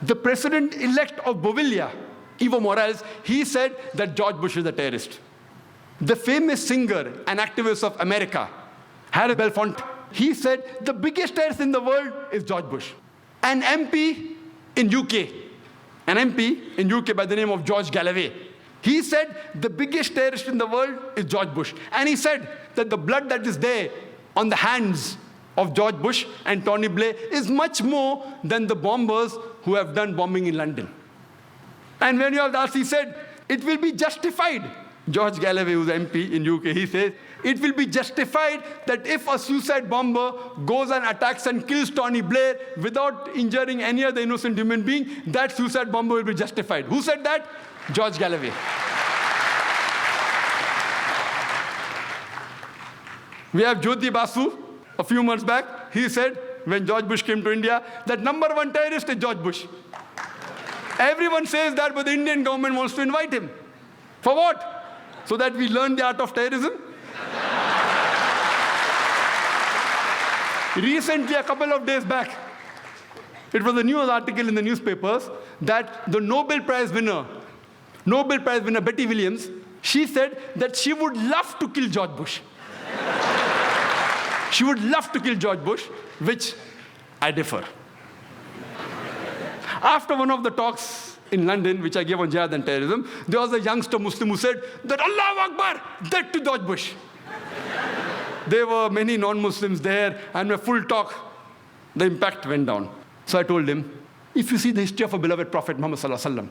The president-elect of Bolivia, Evo Morales, he said that George Bush is a terrorist. The famous singer and activist of America, Harry Belafonte, he said the biggest terrorist in the world is George Bush. An MP in UK by the name of George Galloway, he said the biggest terrorist in the world is George Bush. And he said that the blood that is there on the hands of George Bush and Tony Blair is much more than the bombers who have done bombing in London. And when you have asked, he said, it will be justified. George Galloway, who's MP in UK, he says, it will be justified that if a suicide bomber goes and attacks and kills Tony Blair without injuring any other innocent human being, that suicide bomber will be justified. Who said that? George Galloway. We have Jyoti Basu, a few months back. He said, when George Bush came to India, that number one terrorist is George Bush. Everyone says that, but the Indian government wants to invite him. For what? So that we learn the art of terrorism? Recently, a couple of days back, it was a news article in the newspapers that the Nobel Prize winner Betty Williams, she said that she would love to kill George Bush. She would love to kill George Bush, which I differ. After one of the talks in London, which I gave on jihad and terrorism, there was a youngster Muslim who said that Allahu Akbar, death to George Bush. There were many non-Muslims there, and my full talk, the impact went down. So I told him, if you see the history of a beloved Prophet Muhammad Sallallahu Alaihi Wasallam,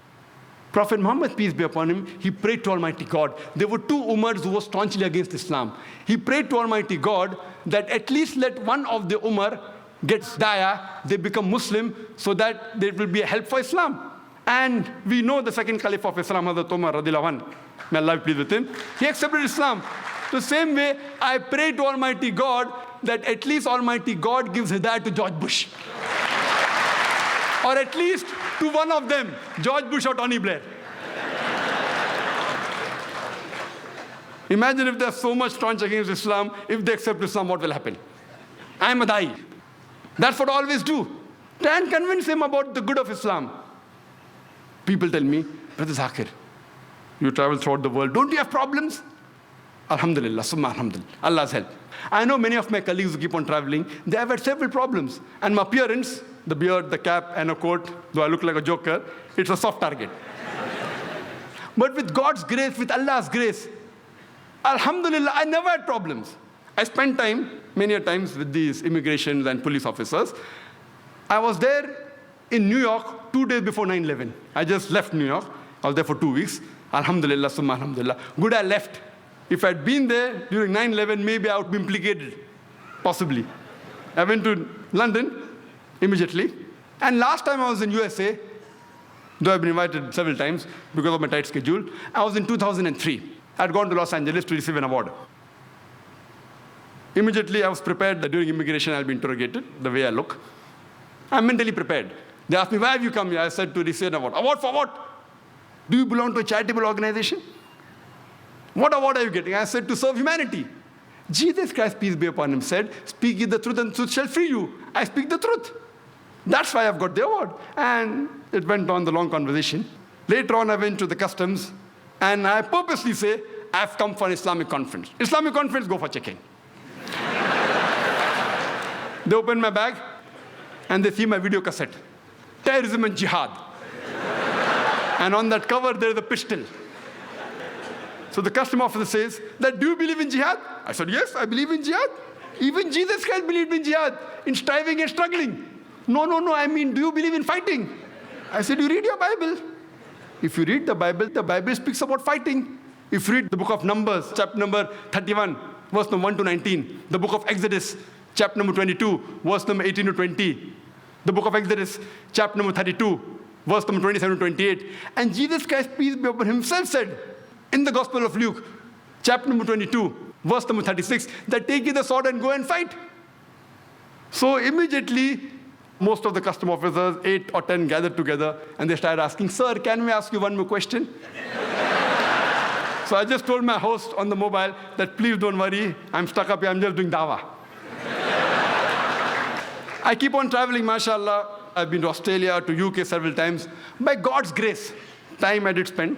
Prophet Muhammad, peace be upon him, he prayed to Almighty God. There were two Umars who were staunchly against Islam. He prayed to Almighty God that at least let one of the Umar get daya, they become Muslim, so that there will be a help for Islam. And we know the second Caliph of Islam, Hazrat Umar radiallahu anhu, may Allah be pleased with him, he accepted Islam. The same way, I pray to Almighty God that at least Almighty God gives hidayah to George Bush. Or at least to one of them, George Bush or Tony Blair. Imagine if there's so much staunch against Islam, if they accept Islam, what will happen? I'm a da'i. That's what I always do. Try and convince him about the good of Islam. People tell me, Brother Zakir, you travel throughout the world, don't you have problems? Alhamdulillah, summa alhamdulillah, Allah's help. I know many of my colleagues who keep on traveling, they have had several problems. And my appearance, the beard, the cap, and a coat, though I look like a joker, it's a soft target. But with God's grace, with Allah's grace, alhamdulillah, I never had problems. I spent time, many a times, with these immigration and police officers. I was there in New York 2 days before 9/11. I just left New York. I was there for 2 weeks. Alhamdulillah, summa alhamdulillah. Good I left. If I'd been there during 9/11, maybe I would be implicated, possibly. I went to London immediately. And last time I was in USA, though I've been invited several times because of my tight schedule, I was in 2003. I'd gone to Los Angeles to receive an award. Immediately I was prepared that during immigration I'll be interrogated, the way I look. I'm mentally prepared. They asked me, why have you come here? I said, to receive an award. Award for what? Do you belong to a charitable organization? What award are you getting? I said, to serve humanity. Jesus Christ, peace be upon him, said, speak ye the truth and truth shall free you. I speak the truth. That's why I've got the award. And it went on the long conversation. Later on, I went to the customs, and I purposely say, I've come for an Islamic conference. Islamic conference, go for check-in. They open my bag, and they see my video cassette. Terrorism and Jihad. And on that cover, there is a pistol. So the custom officer says, that, do you believe in jihad? I said, yes, I believe in jihad. Even Jesus Christ believed in jihad, in striving and struggling. No, I mean, do you believe in fighting? I said, you read your Bible. If you read the Bible speaks about fighting. If you read the book of Numbers, chapter number 31, verse number 1 to 19. The book of Exodus, chapter number 22, verse number 18 to 20. The book of Exodus, chapter number 32, verse number 27 to 28. And Jesus Christ, peace be upon him, himself said, in the Gospel of Luke, chapter number 22, verse number 36, that take ye the sword and go and fight. So immediately, most of the custom officers, 8 or 10, gathered together, and they started asking, sir, can we ask you one more question? So I just told my host on the mobile that please don't worry, I'm stuck up here, I'm just doing dawah. I keep on traveling, mashallah. I've been to Australia, to UK several times. By God's grace, time I did spend,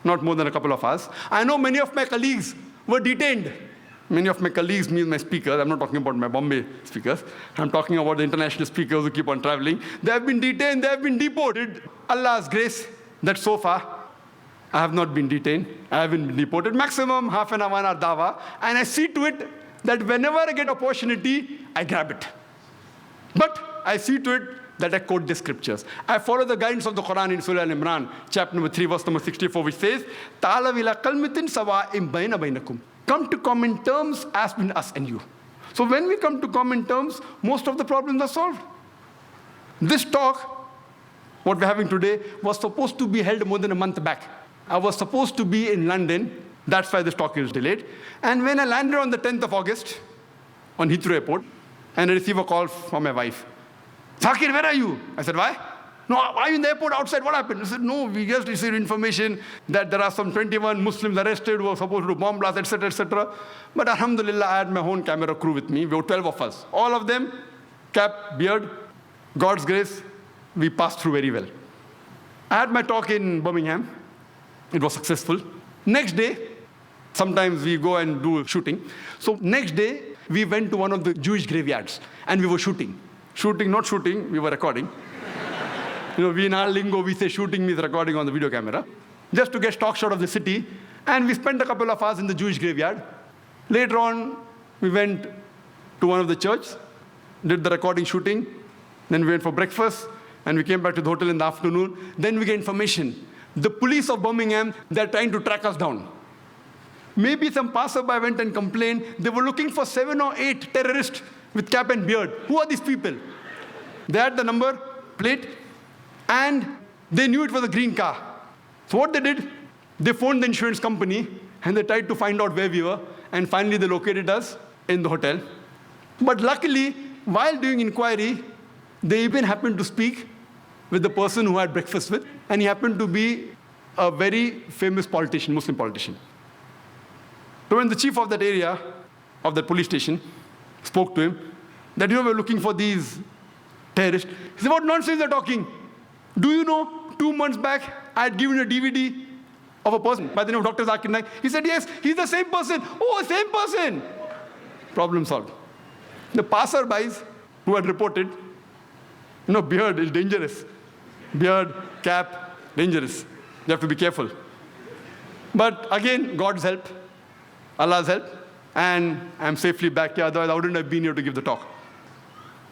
not more than a couple of hours. I know many of my colleagues were detained. Many of my colleagues mean my speakers. I'm not talking about my Bombay speakers. I'm talking about the international speakers who keep on traveling. They have been detained. They have been deported. Allah's grace that so far I have not been detained. I haven't been deported. Maximum half an hour, 1 hour dawa. And I see to it that whenever I get opportunity, I grab it. But I see to it that I quote the scriptures. I follow the guidance of the Quran in Surah Al-Imran, chapter number 3, verse number 64, which says, "Ta'alaw ila kalmatin sawa'in bayna bainakum." Come to common terms as between us and you. So when we come to common terms, most of the problems are solved. This talk, what we're having today, was supposed to be held more than a month back. I was supposed to be in London. That's why this talk is delayed. And when I landed on the 10th of August on Heathrow Airport, and I received a call from my wife. "Zakir, where are you?" I said, "Why?" "No, why are you in the airport outside? What happened?" I said, "No, we just received information that there are some 21 Muslims arrested who are supposed to do bomb blasts, etc., etc." But alhamdulillah, I had my own camera crew with me. We were 12 of us. All of them, cap, beard. God's grace, we passed through very well. I had my talk in Birmingham. It was successful. Next day, sometimes we go and do shooting. So next day, we went to one of the Jewish graveyards and we were shooting. Shooting, not shooting, we were recording. We in our lingo, we say shooting means recording on the video camera. Just to get stock shot of the city. And we spent a couple of hours in the Jewish graveyard. Later on, we went to one of the church, did the recording shooting. Then we went for breakfast and we came back to the hotel in the afternoon. Then we get information. The police of Birmingham, they're trying to track us down. Maybe some passerby went and complained. They were looking for 7 or 8 terrorists with cap and beard. Who are these people? They had the number plate and they knew it was a green car. So what they did, they phoned the insurance company and they tried to find out where we were. And finally they located us in the hotel. But luckily, while doing inquiry, they even happened to speak with the person who I had breakfast with. And he happened to be a very famous politician, Muslim politician. So when the chief of that area, of that police station, spoke to him, that we're looking for these terrorists. He said, "What nonsense they're talking? Do you know, 2 months back, I had given a DVD of a person by the name of Dr. Zakir Naik." He said, "Yes, he's the same person." "Oh, same person." Problem solved. The passerbys who had reported, beard is dangerous. Beard, cap, dangerous. You have to be careful. But again, God's help, Allah's help, and I'm safely back here. Otherwise, I wouldn't have been here to give the talk.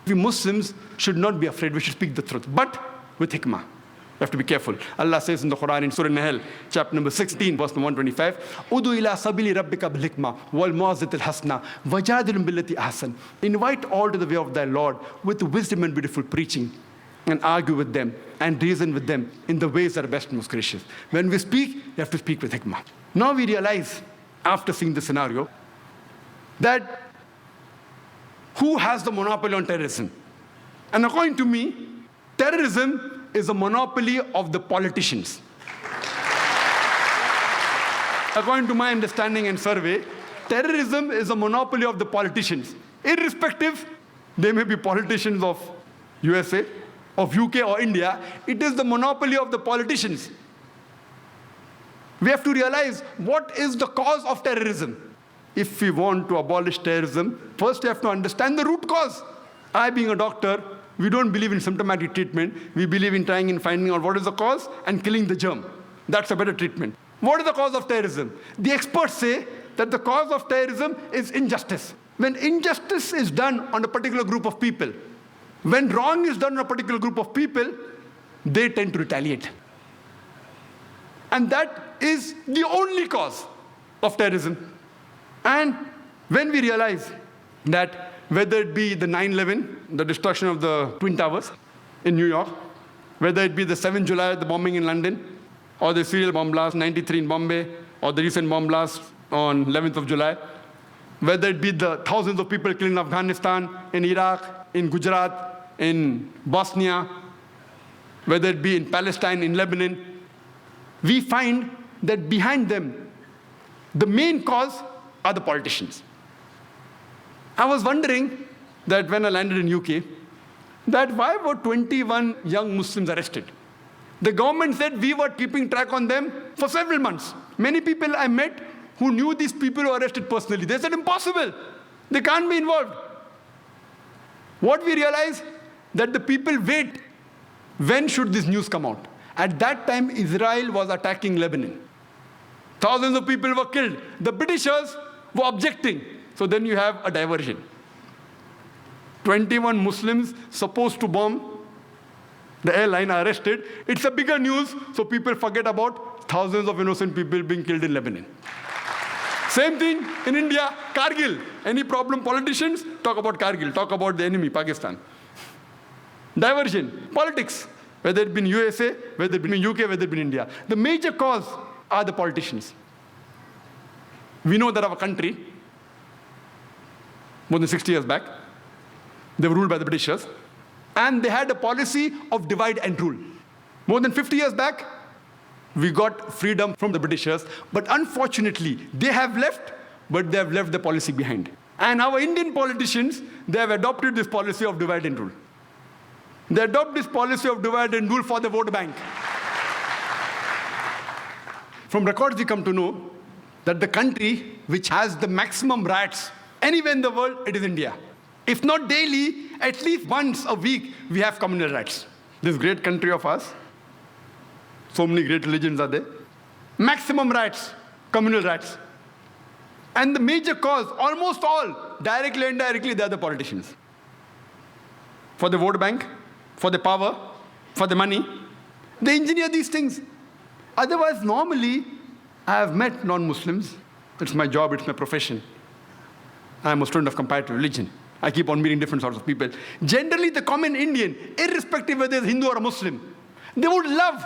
We Muslims should not be afraid. We should speak the truth, but with hikmah. You have to be careful. Allah says in the Quran, in Surah Nahl, chapter number 16, verse number 125, "Udu ila sabili rabbika bil hikmah wal mawzatil hasna wajadilhum billati ahsan." Invite all to the way of thy Lord with wisdom and beautiful preaching, and argue with them and reason with them in the ways that are best and most gracious. When we speak, you have to speak with hikmah. Now we realize, after seeing the scenario, that who has the monopoly on terrorism? And according to me, terrorism is a monopoly of the politicians. According to my understanding and survey, terrorism is a monopoly of the politicians. Irrespective, they may be politicians of USA, of UK or India, it is the monopoly of the politicians. We have to realize what is the cause of terrorism. If we want to abolish terrorism, first we have to understand the root cause. I, being a doctor, we don't believe in symptomatic treatment. We believe in trying and finding out what is the cause and killing the germ. That's a better treatment. What is the cause of terrorism? The experts say that the cause of terrorism is injustice. When injustice is done on a particular group of people, when wrong is done on a particular group of people, they tend to retaliate. And that is the only cause of terrorism. And when we realize that whether it be the 9/11, the destruction of the Twin Towers in New York, whether it be the 7th July, the bombing in London, or the serial bomb blast 93 in Bombay, or the recent bomb blast on 11th of July, whether it be the thousands of people killed in Afghanistan, in Iraq, in Gujarat, in Bosnia, whether it be in Palestine, in Lebanon, we find that behind them, the main cause are the politicians. I was wondering that when I landed in UK, that why were 21 young Muslims arrested? The government said we were keeping track on them for several months. Many people I met who knew these people who were arrested personally, they said impossible. They can't be involved. What we realized, that the people wait, when should this news come out? At that time, Israel was attacking Lebanon. Thousands of people were killed. The Britishers were objecting. So then you have a diversion. 21 Muslims supposed to bomb the airline are arrested. It's a bigger news, so people forget about thousands of innocent people being killed in Lebanon. Same thing in India, Kargil. Any problem, politicians talk about Kargil, talk about the enemy, Pakistan. Diversion, politics, whether it be in USA, whether it be in UK, whether it be in India. The major cause are the politicians. We know that our country, more than 60 years back, they were ruled by the Britishers, and they had a policy of divide and rule. More than 50 years back, we got freedom from the Britishers, but unfortunately, they have left, but they have left the policy behind. And our Indian politicians, they have adopted this policy of divide and rule. They adopt this policy of divide and rule for the vote bank. From records, we come to know that the country which has the maximum riots anywhere in the world, it is India. If not daily, at least once a week, we have communal riots. This great country of ours, so many great religions are there. Maximum riots, communal riots. And the major cause, almost all, directly and indirectly, they are the politicians. For the vote bank, for the power, for the money, they engineer these things. Otherwise, normally, I have met non-Muslims. It's my job, it's my profession. I'm a student of comparative religion. I keep on meeting different sorts of people. Generally, the common Indian, irrespective whether it's Hindu or a Muslim, they would love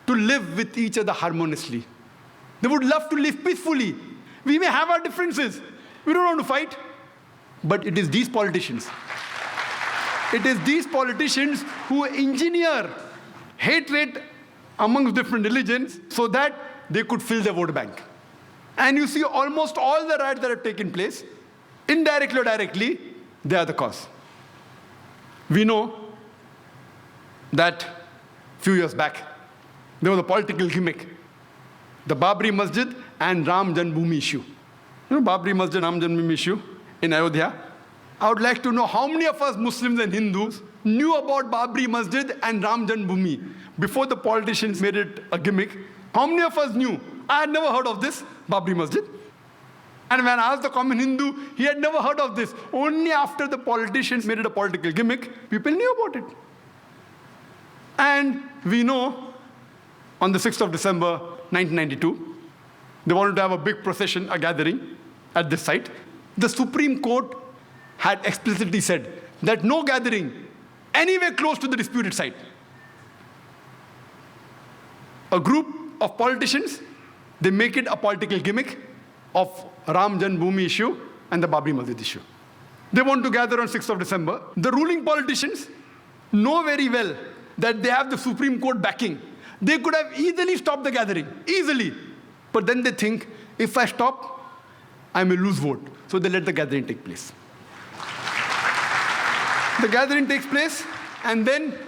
to live with each other harmoniously. They would love to live peacefully. We may have our differences. We don't want to fight. But it is these politicians. It is these politicians who engineer hatred amongst different religions so that they could fill their vote bank. And you see almost all the riots that have taken place, indirectly or directly, they are the cause. We know that a few years back, there was a political gimmick. The Babri Masjid and Ram Janmabhoomi issue. You know Babri Masjid, Ram Janmabhoomi issue in Ayodhya? I would like to know how many of us Muslims and Hindus knew about Babri Masjid and Ram Janmabhoomi before the politicians made it a gimmick. How many of us knew? I had never heard of this, Babri Masjid. And when I asked the common Hindu, he had never heard of this. Only after the politicians made it a political gimmick, people knew about it. And we know on the 6th of December, 1992, they wanted to have a big procession, a gathering at this site. The Supreme Court had explicitly said that no gathering anywhere close to the disputed site. A group of politicians, they make it a political gimmick of Ram Janmabhoomi issue and the Babri Masjid issue. They want to gather on 6th of December. The ruling politicians know very well that they have the Supreme Court backing. They could have easily stopped the gathering, easily. But then they think, if I stop, I may lose vote. So they let the gathering take place. The gathering takes place, and then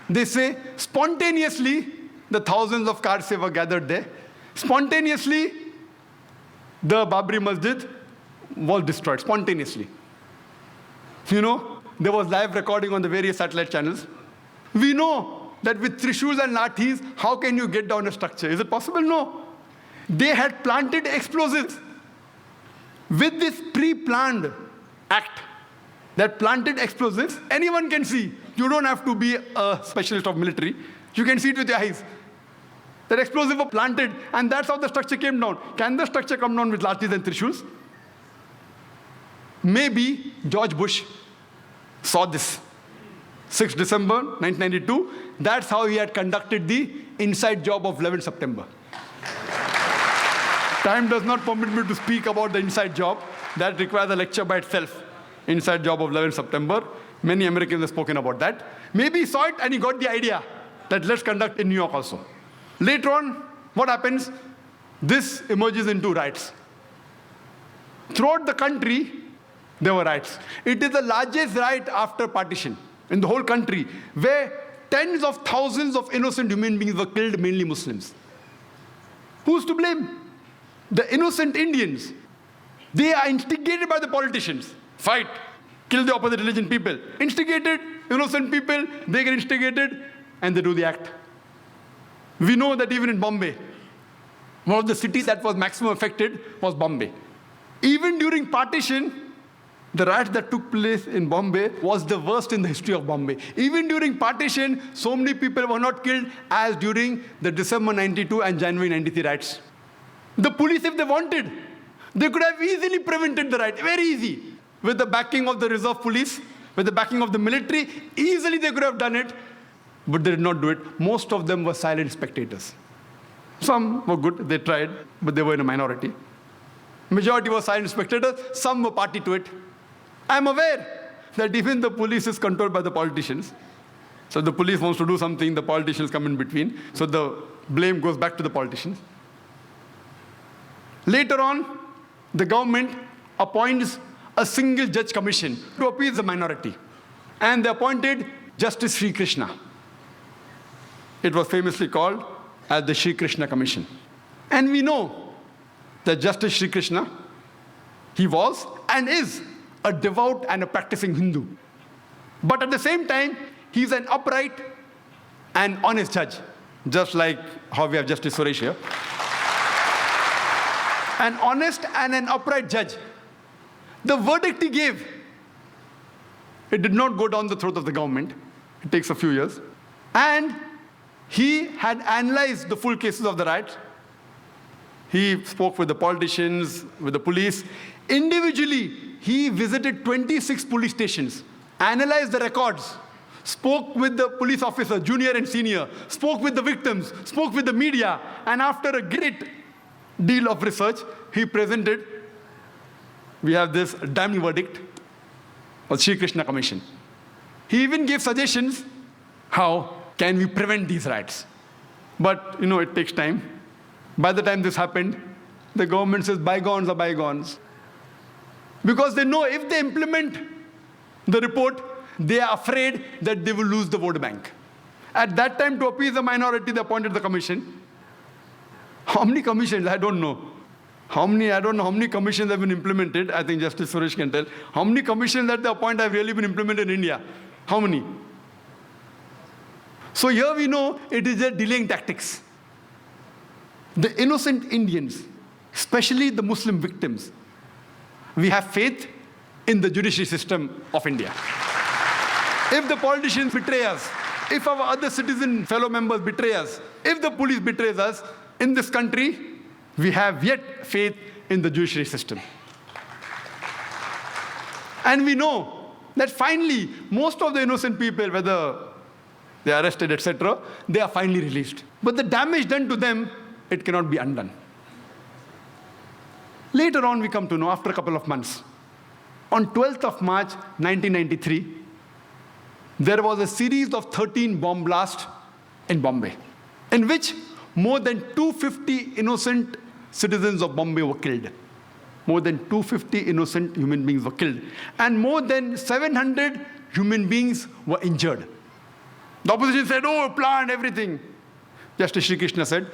they say, spontaneously, the thousands of cars were gathered there. Spontaneously, the Babri Masjid was destroyed, spontaneously. You know, there was live recording on the various satellite channels. We know that with trishuls and lathis, how can you get down a structure? Is it possible? No. They had planted explosives. With this pre-planned act, that planted explosives, anyone can see. You don't have to be a specialist of military. You can see it with your eyes. That explosive was planted, and that's how the structure came down. Can the structure come down with lathis and trishuls? Maybe George Bush saw this. 6th December 1992, that's how he had conducted the inside job of 11 September. Time does not permit me to speak about the inside job. That requires a lecture by itself. Inside job of 11 September. Many Americans have spoken about that. Maybe he saw it and he got the idea that let's conduct in New York also. Later on, what happens? This emerges into riots. Throughout the country, there were riots. It is the largest riot after partition. in the whole country, where tens of thousands of innocent human beings were killed, mainly Muslims. Who's to blame? The innocent Indians. They are instigated by the politicians. Fight, kill the opposite religion people. Instigated, innocent people, they get instigated and they do the act. We know that even in Bombay, one of the cities that was maximum affected was Bombay. Even during partition, the riots that took place in Bombay was the worst in the history of Bombay. Even during partition, so many people were not killed as during the December 92 and January 93 riots. The police, if they wanted, they could have easily prevented the riot, very easy. With the backing of the reserve police, with the backing of the military, easily they could have done it, but they did not do it. Most of them were silent spectators. Some were good, they tried, but they were in a minority. Majority were silent spectators, some were party to it. I'm aware that even the police is controlled by the politicians. So the police wants to do something, the politicians come in between. So the blame goes back to the politicians. Later on, the government appoints a single judge commission to appease the minority. And they appointed Justice Sri Krishna. It was famously called as the Sri Krishna Commission. And we know that Justice Sri Krishna, he was and is a devout and a practicing Hindu. But at the same time, he's an upright and honest judge, just like how we have Justice Suresh here. An honest and an upright judge. The verdict he gave, it did not go down the throat of the government. It takes a few years. And he had analyzed the full cases of the riots. He spoke with the politicians, with the police. Individually, he visited 26 police stations, analyzed the records, spoke with the police officer, junior and senior, spoke with the victims, spoke with the media, and after a great deal of research, he presented, we have this damning verdict of Sri Krishna Commission. He even gave suggestions, how can we prevent these riots? But, it takes time. By the time this happened, the government says bygones are bygones. Because they know if they implement the report, they are afraid that they will lose the vote bank. At that time, to appease the minority, they appointed the commission. How many commissions? I don't know. I don't know how many commissions have been implemented. I think Justice Suresh can tell. How many commissions that they appoint have really been implemented in India? How many? So here we know it is their delaying tactics. The innocent Indians, especially the Muslim victims, we have faith in the judiciary system of India. If the politicians betray us, if our other citizen fellow members betray us, if the police betrays us, in this country, we have yet faith in the judiciary system. And we know that finally, most of the innocent people, whether they are arrested, etc., they are finally released. But the damage done to them, it cannot be undone. Later on, we come to know, after a couple of months, on 12th of March, 1993, there was a series of 13 bomb blasts in Bombay, in which more than 250 innocent citizens of Bombay were killed. More than 250 innocent human beings were killed. And more than 700 human beings were injured. The opposition said, planned everything. Justice Sri Krishna said,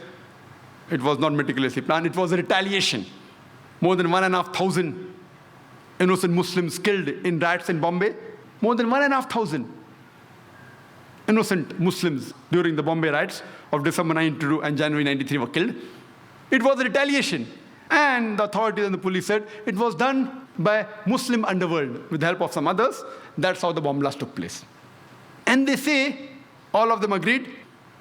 it was not meticulously planned, it was a retaliation. More than 1,500 innocent Muslims killed in riots in Bombay. More than 1,500 innocent Muslims during the Bombay riots of December 92 and January 93 were killed. It was a retaliation. And the authorities and the police said it was done by Muslim underworld with the help of some others. That's how the bomb blast took place. And they say, all of them agreed,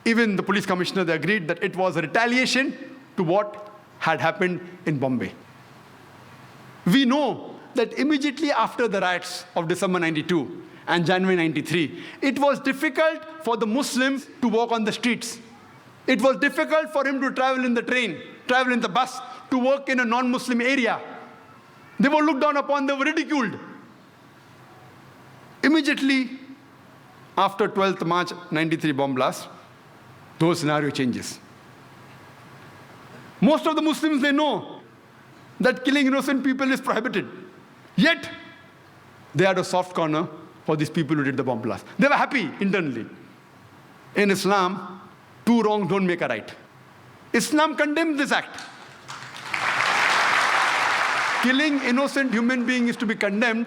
even the police commissioner, they agreed that it was a retaliation to what had happened in Bombay. We know that immediately after the riots of December 92 and January 93, it was difficult for the Muslims to walk on the streets. It was difficult for him to travel in the train, travel in the bus, to work in a non-Muslim area. They were looked down upon, they were ridiculed. Immediately after 12th March 93 bomb blast, those scenario changes. Most of the Muslims, they know that killing innocent people is prohibited. Yet, they had a soft corner for these people who did the bomb blast. They were happy internally. In Islam, two wrongs don't make a right. Islam condemns this act. Killing innocent human being is to be condemned.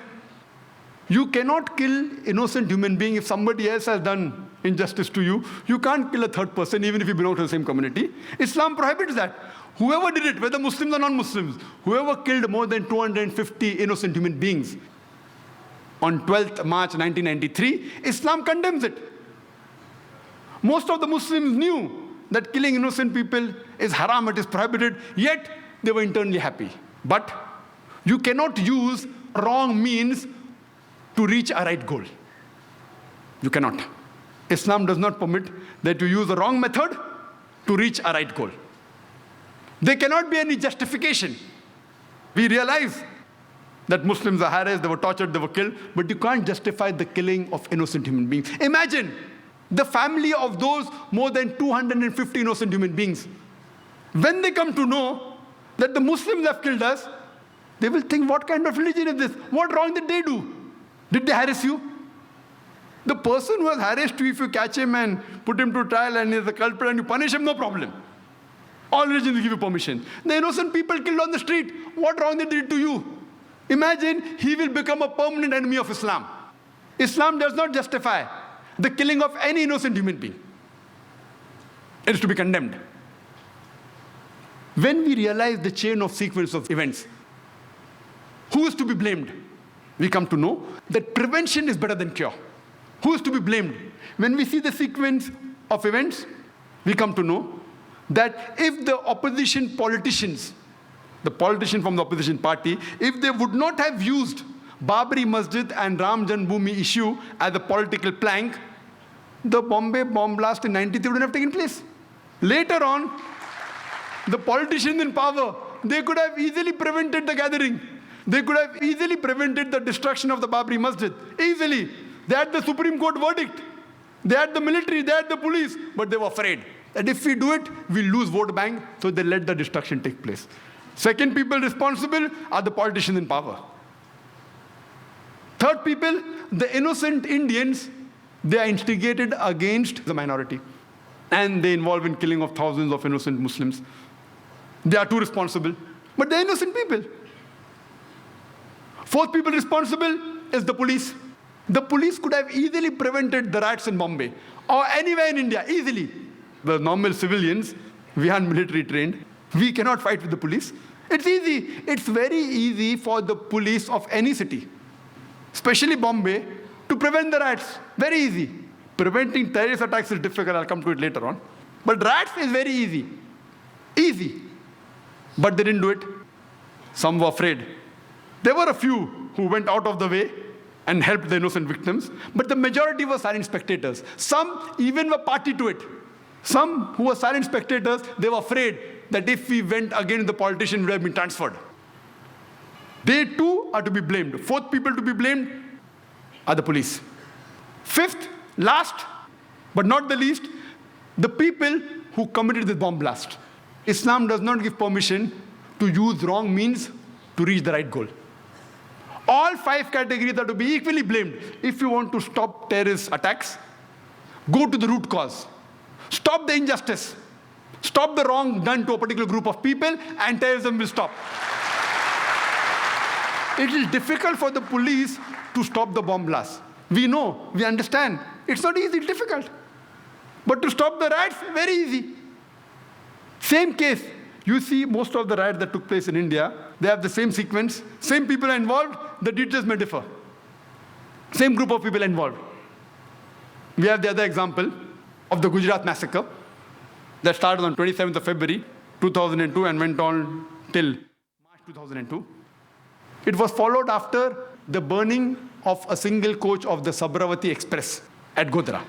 You cannot kill innocent human being if somebody else has done injustice to you. You can't kill a third person even if you belong to the same community. Islam prohibits that. Whoever did it, whether Muslims or non-Muslims, whoever killed more than 250 innocent human beings on 12th March 1993, Islam condemns it. Most of the Muslims knew that killing innocent people is haram, it is prohibited, yet they were internally happy. But you cannot use wrong means to reach a right goal. You cannot. Islam does not permit that you use the wrong method to reach a right goal. There cannot be any justification. We realize that Muslims are harassed, they were tortured, they were killed, but you can't justify the killing of innocent human beings. Imagine the family of those more than 250 innocent human beings. When they come to know that the Muslims have killed us, they will think, what kind of religion is this? What wrong did they do? Did they harass you? The person who has harassed you, if you catch him and put him to trial and he is a culprit and you punish him, no problem. All religions will give you permission. The innocent people killed on the street, what wrong they did to you? Imagine he will become a permanent enemy of Islam. Islam does not justify the killing of any innocent human being. It is to be condemned. When we realize the chain of sequence of events, who is to be blamed? We come to know that prevention is better than cure. Who is to be blamed? When we see the sequence of events, we come to know that if the opposition politicians, the politician from the opposition party, if they would not have used Babri Masjid and Ram Janmabhoomi issue as a political plank, the Bombay bomb blast in 93 wouldn't have taken place. Later on, the politicians in power, they could have easily prevented the gathering. They could have easily prevented the destruction of the Babri Masjid. Easily. They had the Supreme Court verdict. They had the military, they had the police, but they were afraid that if we do it, we'll lose vote bank, so they let the destruction take place. Second people responsible are the politicians in power. Third people, the innocent Indians, they are instigated against the minority. And they involve in killing of thousands of innocent Muslims. They are too responsible. But they're innocent people. Fourth people responsible is the police. The police could have easily prevented the riots in Bombay or anywhere in India, easily. The normal civilians, we aren't military trained. We cannot fight with the police. It's easy. It's very easy for the police of any city, especially Bombay, to prevent the riots. Very easy. Preventing terrorist attacks is difficult. I'll come to it later on. But riots is very easy. Easy. But they didn't do it. Some were afraid. There were a few who went out of the way and helped the innocent victims, but the majority were silent spectators. Some even were party to it. Some who were silent spectators, they were afraid that if we went against the politician, we would have been transferred. They too are to be blamed. Fourth people to be blamed are the police. Fifth, last, but not the least, the people who committed the bomb blast. Islam does not give permission to use wrong means to reach the right goal. All five categories are to be equally blamed. If you want to stop terrorist attacks, go to the root cause. Stop the injustice. Stop the wrong done to a particular group of people, and terrorism will stop. It is difficult for the police to stop the bomb blast. We know, we understand. It's not easy, it's difficult. But to stop the riots, very easy. Same case. You see most of the riots that took place in India, they have the same sequence, same people are involved, the details may differ. Same group of people involved. We have the other example of the Gujarat massacre that started on 27th of February 2002 and went on till March 2002. It was followed after the burning of a single coach of the Sabravati Express at Godhra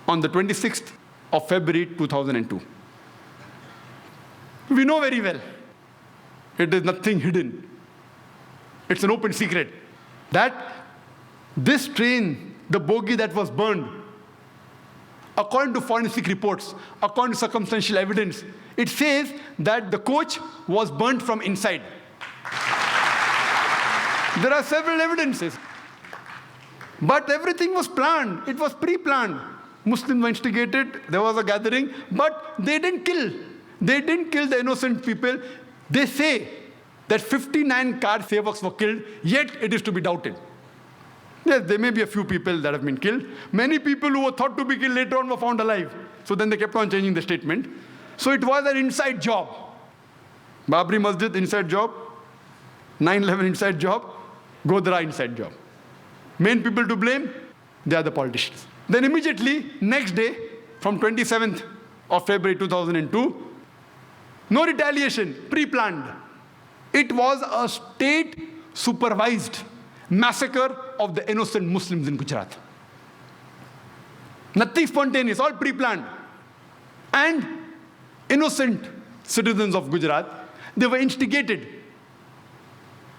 on the 26th of February 2002. We know very well. It is nothing hidden. It's an open secret that this train, the bogie that was burned, according to forensic reports, according to circumstantial evidence, it says that the coach was burnt from inside. There are several evidences. But everything was planned. It was pre-planned. Muslims were instigated. There was a gathering. But they didn't kill. They didn't kill the innocent people. They say that 59 car sevaks were killed, yet it is to be doubted. Yes, there may be a few people that have been killed. Many people who were thought to be killed later on were found alive. So then they kept on changing the statement. So it was an inside job. Babri Masjid, inside job. 9/11 inside job. Godhra inside job. Main people to blame, they are the politicians. Then immediately, next day, from 27th of February 2002, no retaliation, pre-planned. It was a state-supervised massacre of the innocent Muslims in Gujarat. Nothing spontaneous, all pre-planned. And innocent citizens of Gujarat, they were instigated.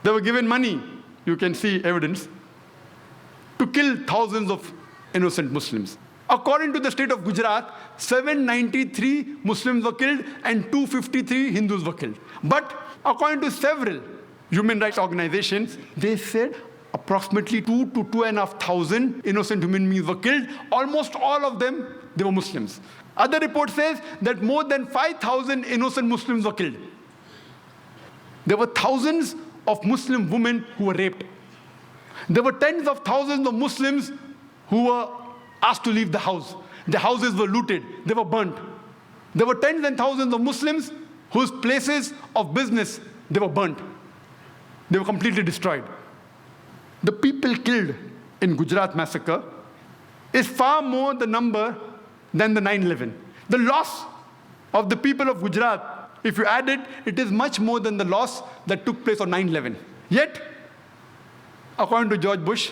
They were given money, you can see evidence, to kill thousands of innocent Muslims. According to the state of Gujarat, 793 Muslims were killed and 253 Hindus were killed. But according to several human rights organizations, they said approximately 2 to 2,500 innocent human beings were killed. Almost all of them, they were Muslims. Other report says that more than 5,000 innocent Muslims were killed. There were thousands of Muslim women who were raped. There were tens of thousands of Muslims who were asked to leave the house. Their houses were looted. They were burnt. There were tens and thousands of Muslims whose places of business, they were burnt. They were completely destroyed. The people killed in Gujarat massacre is far more the number than the 9/11. The loss of the people of Gujarat, if you add it, it is much more than the loss that took place on 9/11. Yet, according to George Bush,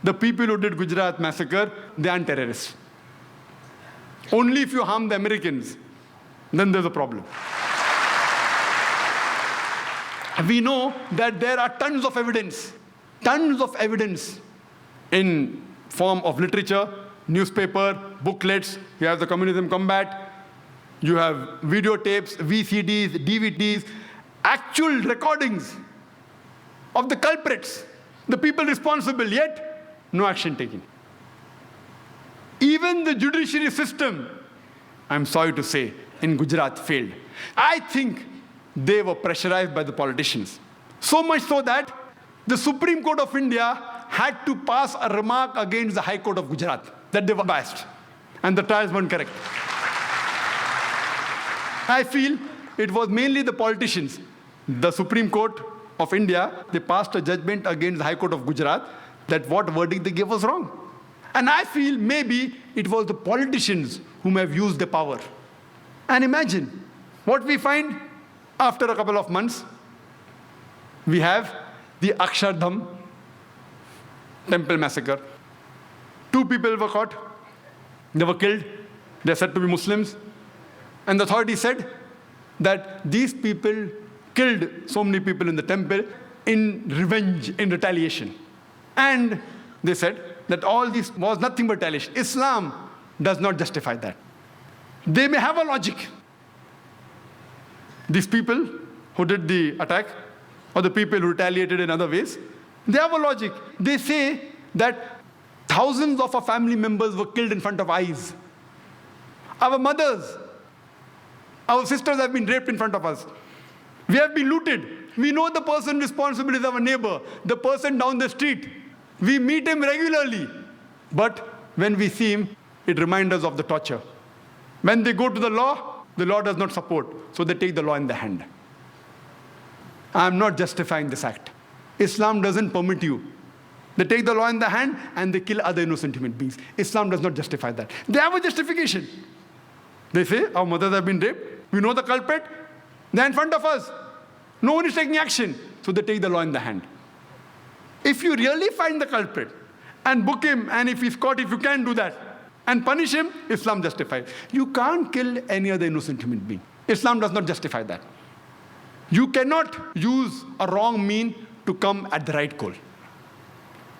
the people who did Gujarat massacre, they aren't terrorists. Only if you harm the Americans, then there's a problem. We know that there are tons of evidence in form of literature, newspaper, booklets. You have the Communism Combat, you have videotapes, VCDs, DVDs, actual recordings of the culprits, the people responsible, yet no action taken. Even the judiciary system, I'm sorry to say, in Gujarat failed. I think they were pressurized by the politicians. So much so that the Supreme Court of India had to pass a remark against the High Court of Gujarat that they were biased and the trials weren't correct. I feel it was mainly the politicians. The Supreme Court of India, they passed a judgment against the High Court of Gujarat that what verdict they gave was wrong. And I feel maybe it was the politicians whom have used the power. And imagine what we find after a couple of months. We have the Akshardham temple massacre. 2 people were caught. They were killed. They're said to be Muslims. And the authorities said that these people killed so many people in the temple in revenge, in retaliation. And they said that all this was nothing but retaliation. Islam does not justify that. They may have a logic. These people who did the attack, or the people who retaliated in other ways, they have a logic. They say that thousands of our family members were killed in front of eyes. Our mothers, our sisters have been raped in front of us. We have been looted. We know the person responsible is our neighbor, the person down the street. We meet him regularly. But when we see him, it reminds us of the torture. When they go to the law does not support. So they take the law in the hand. I am not justifying this act. Islam doesn't permit you. They take the law in the hand and they kill other innocent human beings. Islam does not justify that. They have a justification. They say, our mothers have been raped. We know the culprit. They're in front of us. No one is taking action. So they take the law in the hand. If you really find the culprit and book him, and if he's caught, if you can do that, and punish him, Islam justifies. You can't kill any other innocent human being. Islam does not justify that. You cannot use a wrong mean to come at the right goal.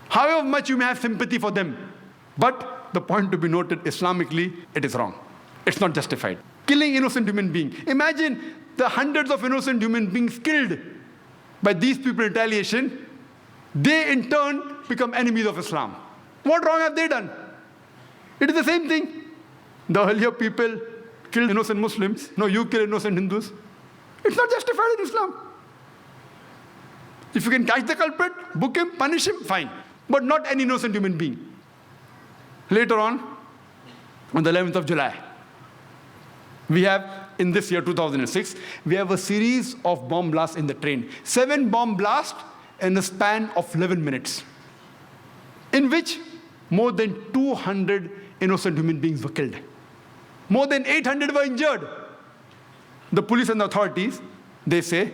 However much you may have sympathy for them, but the point to be noted, Islamically, it is wrong. It's not justified. Killing innocent human beings. Imagine the hundreds of innocent human beings killed by these people in retaliation. They in turn become enemies of Islam. What wrong have they done? It is the same thing. The earlier people killed innocent Muslims. No, you kill innocent Hindus. It's not justified in Islam. If you can catch the culprit, book him, punish him, fine. But not an innocent human being. Later on the 11th of July, we have, in this year, 2006, we have a series of bomb blasts in the train. 7 bomb blasts in the span of 11 minutes, in which more than 200 innocent human beings were killed. More than 800 were injured. The police and the authorities, they say,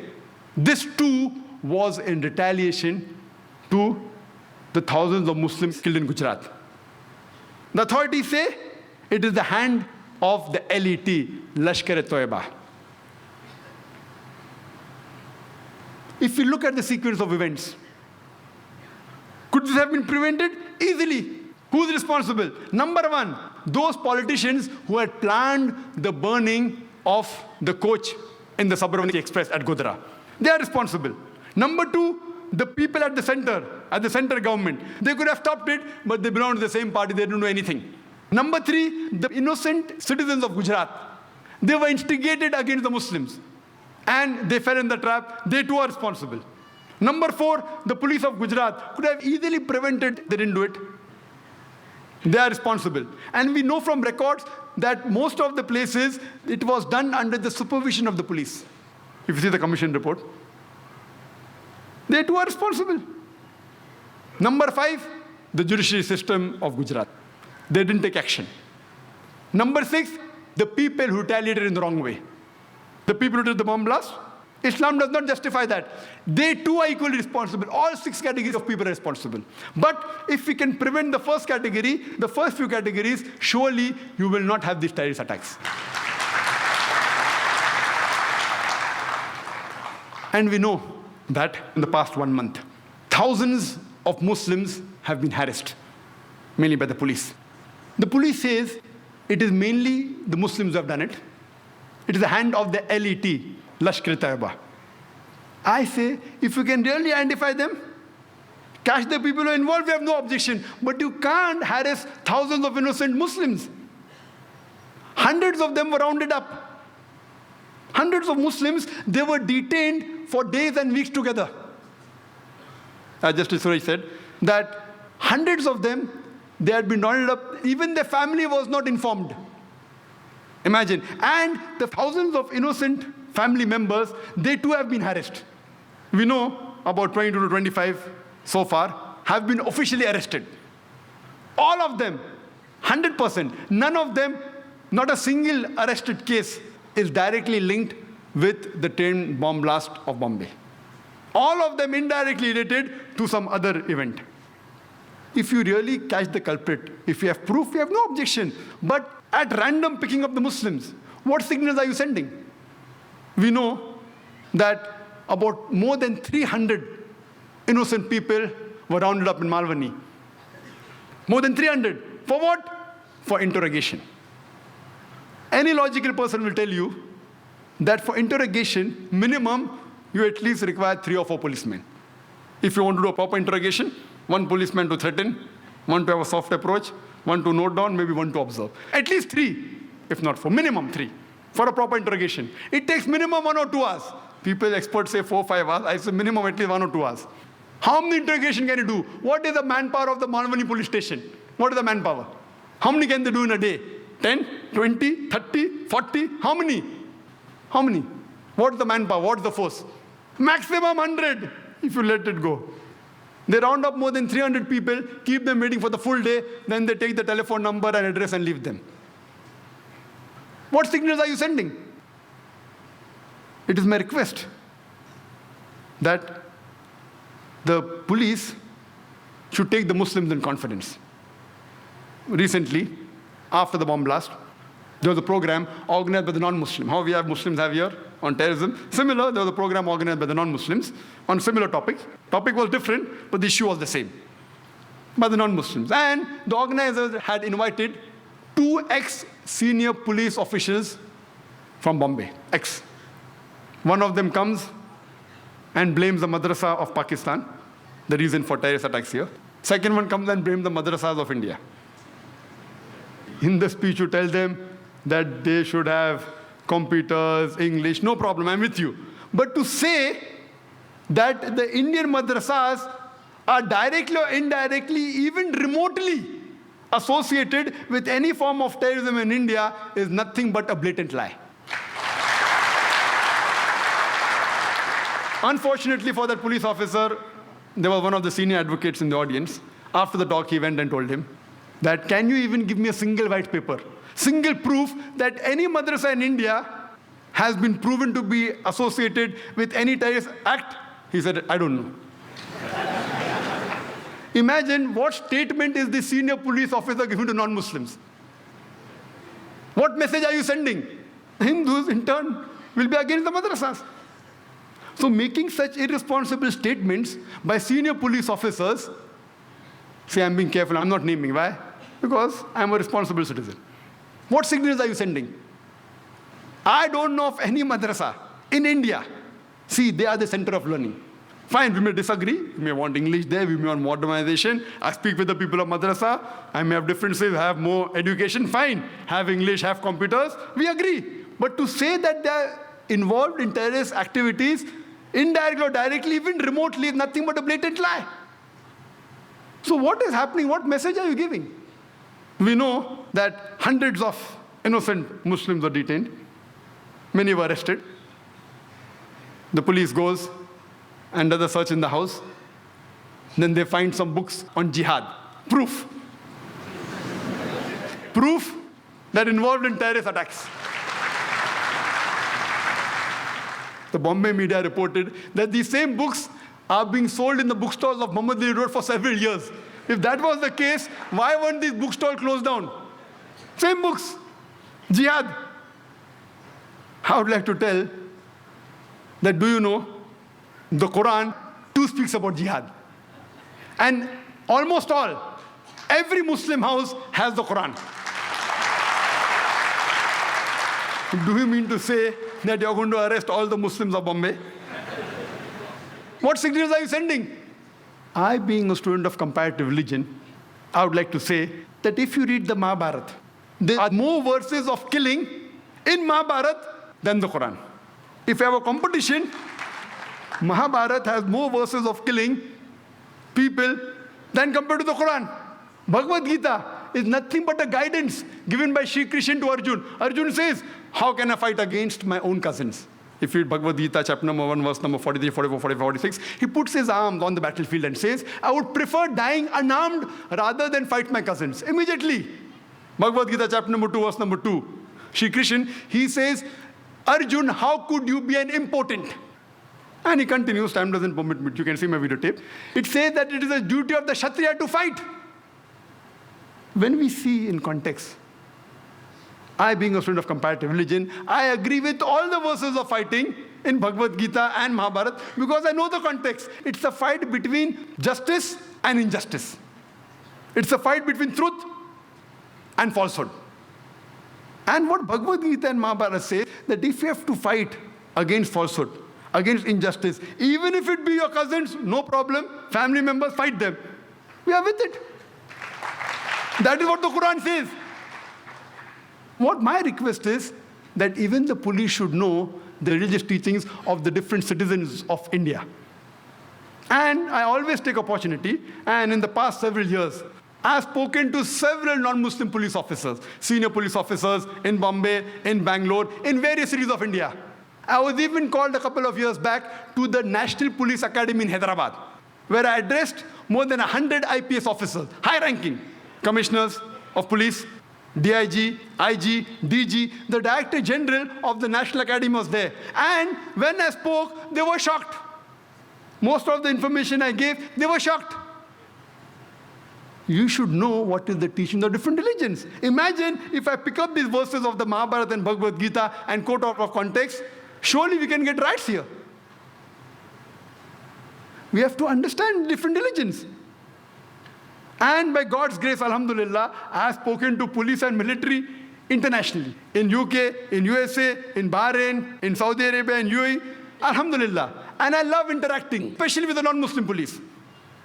this too was in retaliation to the thousands of Muslims killed in Gujarat. The authorities say it is the hand of the LET, Lashkar-e-Toiba. If you look at the sequence of events, could this have been prevented? Easily. Who's responsible? Number one, those politicians who had planned the burning of the coach in the Sabarmati Express at Godhra. They are responsible. Number two, the people at the center government. They could have stopped it, but they belong to the same party. They didn't do anything. Number three, the innocent citizens of Gujarat. They were instigated against the Muslims, and they fell in the trap. They too are responsible. Number four, the police of Gujarat could have easily prevented. They didn't do it. They are responsible. And we know from records that most of the places, it was done under the supervision of the police. If you see the commission report, they too are responsible. Number five, the judiciary system of Gujarat. They didn't take action. Number six, the people who retaliated in the wrong way. The people who did the bomb blast. Islam does not justify that. They too are equally responsible. All 6 categories of people are responsible. But if we can prevent the first category, the first few categories, surely you will not have these terrorist attacks. And we know that in the past 1 month, thousands of Muslims have been harassed, mainly by the police. The police says it is mainly the Muslims who have done it. It is the hand of the LET, Lashkar-e-Toiba. I say, if you can really identify them, catch the people who are involved, we have no objection. But you can't harass thousands of innocent Muslims. Hundreds of them were rounded up. Hundreds of Muslims, they were detained for days and weeks together. As Justice Suraj said, that hundreds of them, they had been rounded up. Even their family was not informed. Imagine. And the thousands of innocent family members, they too have been harassed. We know about 22 to 25 so far have been officially arrested. All of them, 100%. None of them, not a single arrested case is directly linked with the train bomb blast of Bombay. All of them indirectly related to some other event. If you really catch the culprit, if you have proof, we have no objection. But at random picking up the Muslims, what signals are you sending? We know that about more than 300 innocent people were rounded up in Malvani. More than 300. For what? For interrogation. Any logical person will tell you that for interrogation, minimum, you at least require 3 or 4 policemen. If you want to do a proper interrogation, 1 policeman to threaten, 1 to have a soft approach, 1 to note down, maybe 1 to observe. At least 3, if not 4, minimum 3 for a proper interrogation. It takes minimum 1 or 2 hours. People, experts say 4, 5 hours. I say minimum at least 1 or 2 hours. How many interrogation can you do? What is the manpower of the Malvani police station? What is the manpower? How many can they do in a day? 10, 20, 30, 40? How many? How many? What is the manpower? What is the force? Maximum 100 if you let it go. They round up more than 300 people, keep them waiting for the full day, then they take the telephone number and address and leave them. What signals are you sending? It is my request that the police should take the Muslims in confidence. Recently, after the bomb blast, there was a program organized by the non-Muslim. How we have Muslims have here on terrorism. Similar, there was a program organized by the non-Muslims on similar topics. Topic was different, but the issue was the same. By the non-Muslims. And the organizers had invited 2 ex-senior police officials from Bombay. Ex. One of them comes and blames the Madrasa of Pakistan, the reason for terrorist attacks here. Second one comes and blame the madrasas of India. In the speech, you tell them that they should have computers, English, no problem, I'm with you. But to say that the Indian madrasas are directly or indirectly, even remotely associated with any form of terrorism in India is nothing but a blatant lie. Unfortunately for that police officer, there was one of the senior advocates in the audience. After the talk, he went and told him that, can you even give me a single white paper, single proof that any madrasa in India has been proven to be associated with any terrorist act? He said, I don't know. Imagine what statement is the senior police officer giving to non-Muslims. What message are you sending? Hindus, in turn, will be against the madrasas. So making such irresponsible statements by senior police officers, say I'm being careful, I'm not naming. Why? Because I'm a responsible citizen. What signals are you sending? I don't know of any madrasa in India. See, they are the center of learning. Fine, we may disagree. We may want English there, we may want modernization. I speak with the people of madrasa. I may have differences, have more education. Fine, have English, have computers. We agree. But to say that they are involved in terrorist activities, indirectly or directly, even remotely, is nothing but a blatant lie. So what is happening? What message are you giving? We know that hundreds of innocent Muslims were detained. Many were arrested. The police goes and does a search in the house. Then they find some books on jihad. Proof. Proof that involved in terrorist attacks. The Bombay media reported that these same books are being sold in the bookstores of Muhammad Ali Road for several years. If that was the case, why weren't these bookstores closed down? Same books. Jihad. I would like to tell that, do you know, the Quran too speaks about jihad. And almost all, every Muslim house has the Quran. Do you mean to say that you're going to arrest all the Muslims of Bombay? What signals are you sending? I, being a student of comparative religion, I would like to say that if you read the Mahabharata, there are more verses of killing in Mahabharata than the Quran. If you have a competition, Mahabharata has more verses of killing people than compared to the Quran. Bhagavad Gita is nothing but a guidance given by Shri Krishna to Arjun. Arjun says, how can I fight against my own cousins? If you read Bhagavad Gita, chapter number 1, verse number 43, 44, 45, 46, he puts his arms on the battlefield and says, I would prefer dying unarmed rather than fight my cousins. Immediately. Bhagavad Gita, chapter number 2, verse number 2. Shri Krishna, he says, Arjun, how could you be an impotent? And he continues, time doesn't permit me, you can see my videotape. It says that it is a duty of the Kshatriya to fight. When we see in context, I, being a student of comparative religion, I agree with all the verses of fighting in Bhagavad Gita and Mahabharata because I know the context. It's a fight between justice and injustice. It's a fight between truth and falsehood. And what Bhagavad Gita and Mahabharata say, that if you have to fight against falsehood, against injustice, even if it be your cousins, no problem, family members, fight them. We are with it. That is what the Quran says. What my request is that even the police should know the religious teachings of the different citizens of India. And I always take opportunity, and in the past several years, I have spoken to several non-Muslim police officers, senior police officers in Bombay, in Bangalore, in various cities of India. I was even called a couple of years back to the National Police Academy in Hyderabad, where I addressed more than 100 IPS officers, high-ranking commissioners of police, DIG, IG, DG, the Director General of the National Academy was there. And when I spoke, they were shocked. Most of the information I gave, they were shocked. You should know what is the teaching of different religions. Imagine if I pick up these verses of the Mahabharata and Bhagavad Gita and quote out of context, surely we can get rights here. We have to understand different religions. And by God's grace, alhamdulillah, I have spoken to police and military internationally. In UK, in USA, in Bahrain, in Saudi Arabia, in UAE, alhamdulillah. And I love interacting, especially with the non-Muslim police.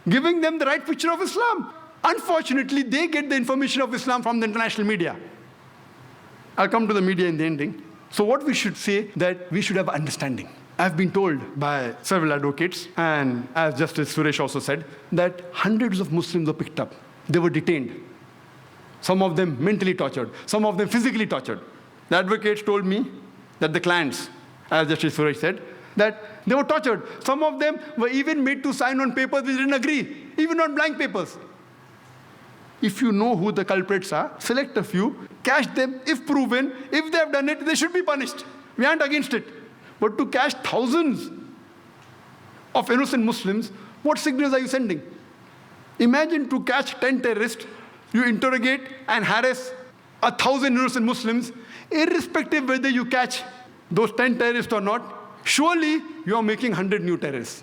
giving them the right picture of Islam. Unfortunately, they get the information of Islam from the international media. I'll come to the media in the ending. So what we should say, that we should have understanding. I've been told by several advocates, and as Justice Suresh also said, that hundreds of Muslims were picked up. They were detained. Some of them mentally tortured, some of them physically tortured. The advocates told me that the clients, as Justice Suresh said, that they were tortured. Some of them were even made to sign on papers which didn't agree, even on blank papers. If you know who the culprits are, select a few, catch them. If proven, if they have done it, they should be punished. We aren't against it. But to catch thousands of innocent Muslims, what signals are you sending? Imagine to catch 10 terrorists, you interrogate and harass 1,000 innocent Muslims, irrespective whether you catch those 10 terrorists or not, surely you are making 100 new terrorists.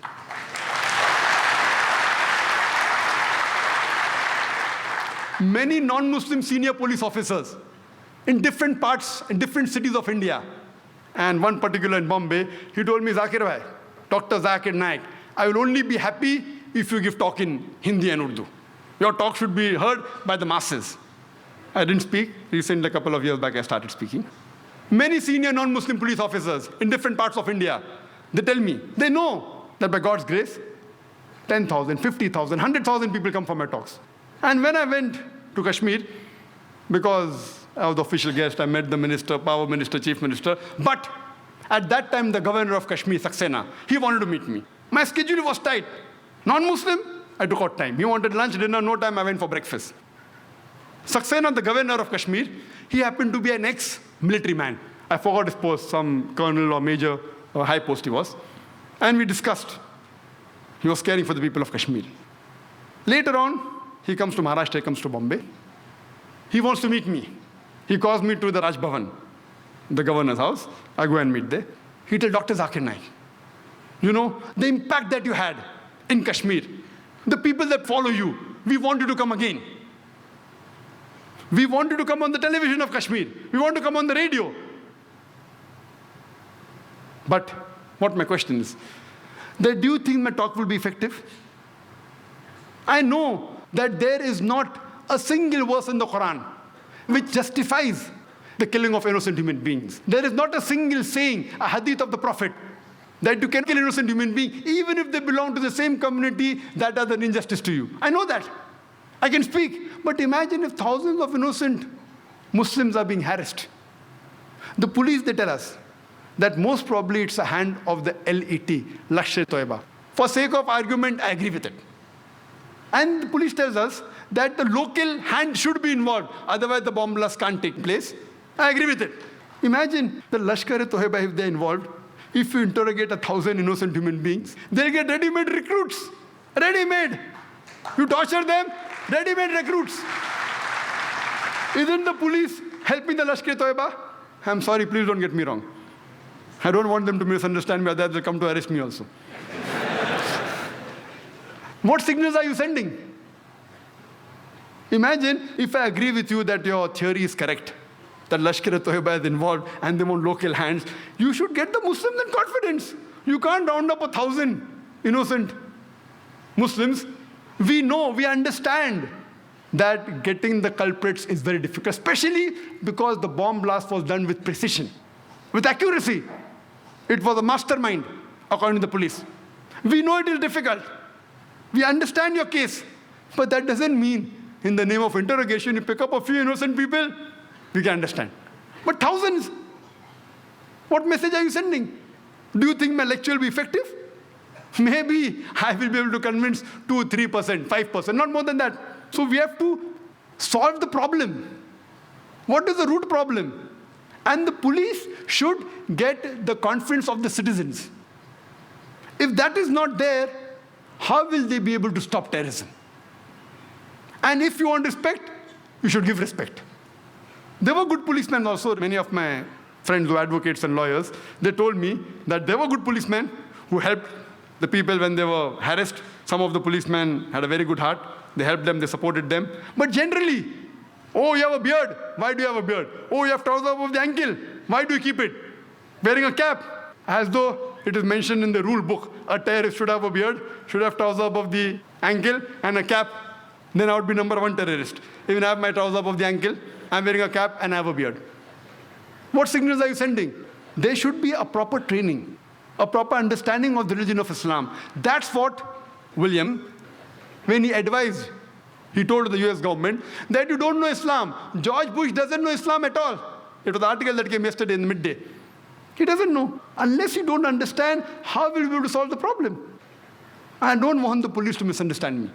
Many non-Muslim senior police officers in different parts, in different cities of India, and one particular in Bombay, he told me, Zakir bhai, Dr. Zakir Naik, I will only be happy if you give talk in Hindi and Urdu. Your talk should be heard by the masses. I didn't speak. Recently, a couple of years back, I started speaking. Many senior non-Muslim police officers in different parts of India, they tell me, they know that by God's grace, 10,000, 50,000, 100,000 people come for my talks. And when I went to Kashmir, because I was the official guest, I met the minister, power minister, chief minister, but at that time, the governor of Kashmir, Saxena, he wanted to meet me. My schedule was tight. Non-Muslim, I took out time. He wanted lunch, dinner, no time, I went for breakfast. Saxena, the governor of Kashmir, he happened to be an ex-military man. I forgot his post, some colonel or major or high post he was. And we discussed. He was caring for the people of Kashmir. Later on, he comes to Maharashtra, he comes to Bombay. He wants to meet me. He calls me to the Raj Bhavan, the governor's house. I go and meet there. He tells Dr. Zakir Naik, you know, the impact that you had in Kashmir, the people that follow you, we want you to come again. We want you to come on the television of Kashmir. We want to come on the radio. But what my question is, that do you think my talk will be effective? I know that there is not a single verse in the Quran which justifies the killing of innocent human beings. There is not a single saying, a hadith of the Prophet, that you can kill innocent human beings, even if they belong to the same community that does an injustice to you. I know that. I can speak. But imagine if thousands of innocent Muslims are being harassed. The police, they tell us that most probably it's a hand of the LET, Lashkar-e-Toiba. For sake of argument, I agree with it. And the police tells us that the local hand should be involved, otherwise the bomb blast can't take place. I agree with it. Imagine the Lashkar-e-Toiba, if they're involved, if you interrogate 1,000 innocent human beings, they'll get ready-made recruits. Ready-made. You torture them, ready-made recruits. Isn't the police helping the Lashkar-e-Toiba? I'm sorry, please don't get me wrong. I don't want them to misunderstand me, otherwise they'll come to arrest me also. What signals are you sending? Imagine if I agree with you that your theory is correct, that Lashkar-e-Toiba is involved and they want local hands. You should get the Muslims in confidence. You can't round up 1,000 innocent Muslims. We know, we understand that getting the culprits is very difficult, especially because the bomb blast was done with precision, with accuracy. It was a mastermind, according to the police. We know it is difficult. We understand your case, but that doesn't mean in the name of interrogation you pick up a few innocent people. We can understand. But thousands, what message are you sending? Do you think my lecture will be effective? Maybe I will be able to convince 2, 3%, 5%, not more than that. So we have to solve the problem. What is the root problem? And the police should get the confidence of the citizens. If that is not there, how will they be able to stop terrorism? And if you want respect, you should give respect. There were good policemen also. Many of my friends who are advocates and lawyers, they told me that there were good policemen who helped the people when they were harassed. Some of the policemen had a very good heart. They helped them, they supported them. But generally, oh, you have a beard. Why do you have a beard? Oh, you have trousers above the ankle. Why do you keep it? Wearing a cap. As though it is mentioned in the rule book, a terrorist should have a beard, should have trousers above the ankle and a cap, then I would be number one terrorist. Even I have my trousers above the ankle, I'm wearing a cap and I have a beard. What signals are you sending? There should be a proper training, a proper understanding of the religion of Islam. That's what William, when he advised, he told the US government that you don't know Islam. George Bush doesn't know Islam at all. It was an article that came yesterday in the midday. He doesn't know. Unless you don't understand, how will you be able to solve the problem? I don't want the police to misunderstand me.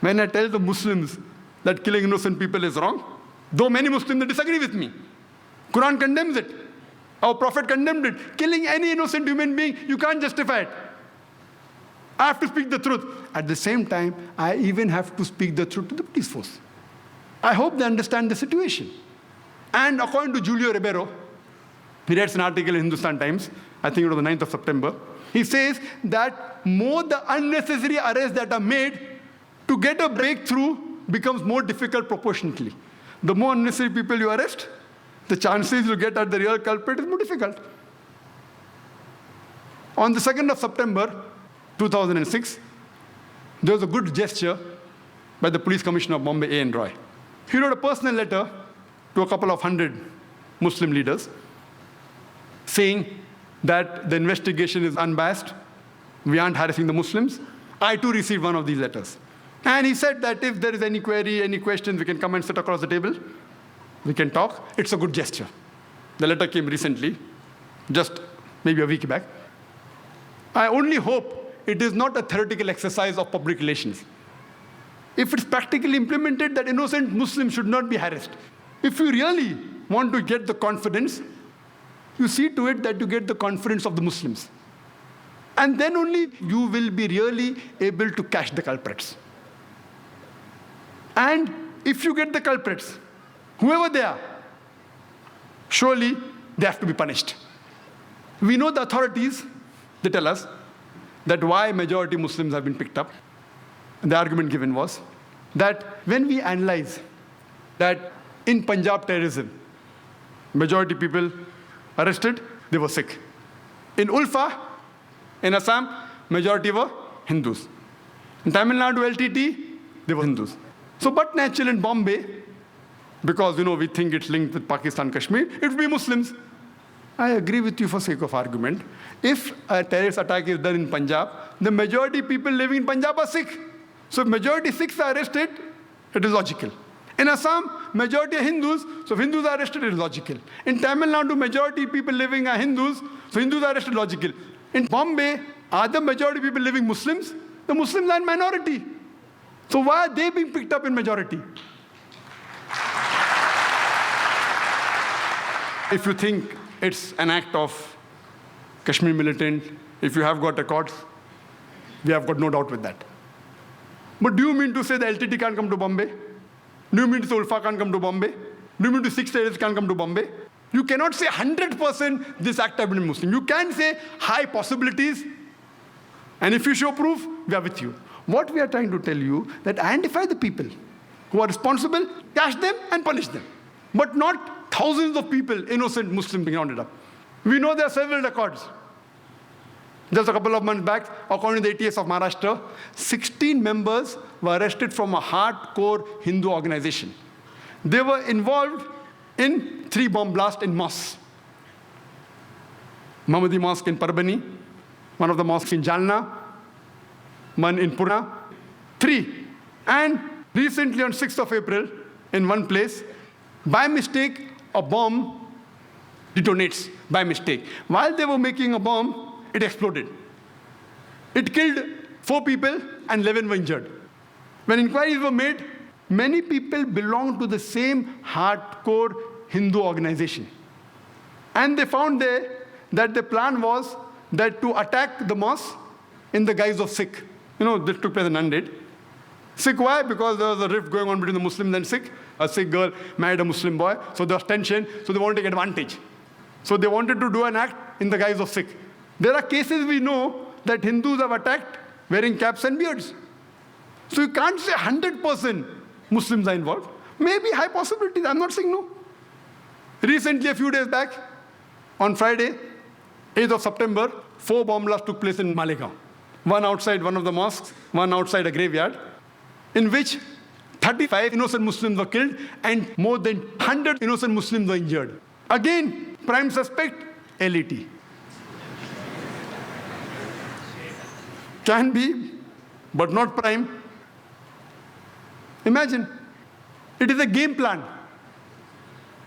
When I tell the Muslims that killing innocent people is wrong, though many Muslims disagree with me, Quran condemns it. Our Prophet condemned it. Killing any innocent human being, you can't justify it. I have to speak the truth. At the same time, I even have to speak the truth to the police force. I hope they understand the situation. And according to Julio Ribeiro, he writes an article in Hindustan Times, I think it was the 9th of September, he says that more the unnecessary arrests that are made, to get a breakthrough becomes more difficult proportionately. The more unnecessary people you arrest, the chances you get at the real culprit is more difficult. On the 2nd of September, 2006, there was a good gesture by the Police Commissioner of Bombay, A.N. Roy. He wrote a personal letter to a couple of hundred Muslim leaders saying that the investigation is unbiased, we aren't harassing the Muslims. I too received one of these letters. And he said that if there is any query, any questions, we can come and sit across the table. We can talk. It's a good gesture. The letter came recently, just maybe a week back. I only hope it is not a theoretical exercise of public relations. If it's practically implemented, that innocent Muslims should not be harassed. If you really want to get the confidence, you see to it that you get the confidence of the Muslims. And then only you will be really able to catch the culprits. And if you get the culprits, whoever they are, surely they have to be punished. We know the authorities, they tell us that why majority Muslims have been picked up. And the argument given was that when we analyze that in Punjab terrorism, majority people arrested, they were Sikh. In Ulfa, in Assam, majority were Hindus. In Tamil Nadu LTT, they were Hindus. So, but natural in Bombay, because we think it's linked with Pakistan, Kashmir, it would be Muslims. I agree with you for sake of argument. If a terrorist attack is done in Punjab, the majority people living in Punjab are Sikh. So if majority Sikhs are arrested, it is logical. In Assam, majority are Hindus, so if Hindus are arrested, it is logical. In Tamil Nadu, majority people living are Hindus, so Hindus are arrested, logical. In Bombay, are the majority people living Muslims? The Muslims are in minority. So why are they being picked up in majority? If you think it's an act of Kashmir militant, if you have got records, we have got no doubt with that. But do you mean to say the LTT can't come to Bombay? Do you mean to say Ulfa can't come to Bombay? Do you mean to say 6 terrorists can't come to Bombay? You cannot say 100% this act have been Muslim. You can say high possibilities, and if you show proof, we are with you. What we are trying to tell you, that identify the people who are responsible, catch them and punish them. But not thousands of people, innocent Muslims being rounded up. We know there are several records. Just a couple of months back, according to the ATS of Maharashtra, 16 members were arrested from a hardcore Hindu organization. They were involved in 3 bomb blasts in mosques. Mohammadi Mosque in Parbhani, one of the mosques in Jalna, one in Pune, 3. And recently on 6th of April, in one place, by mistake, a bomb detonates, by mistake. While they were making a bomb, it exploded. It killed 4 people and 11 were injured. When inquiries were made, many people belonged to the same hardcore Hindu organization. And they found there that the plan was that to attack the mosque in the guise of Sikh. This took place in Nanded. Sikh, why? Because there was a rift going on between the Muslims and Sikh. A Sikh girl married a Muslim boy, so there was tension, so they wanted to take advantage. So they wanted to do an act in the guise of Sikh. There are cases we know that Hindus have attacked wearing caps and beards. So you can't say 100% Muslims are involved. Maybe high possibilities, I'm not saying no. Recently, a few days back, on Friday, 8th of September, 4 bomb blasts took place in Malegaon. one outside one of the mosques, one outside a graveyard, in which 35 innocent Muslims were killed and more than 100 innocent Muslims were injured. Again, prime suspect, LET. Can be, but not prime. Imagine, it is a game plan.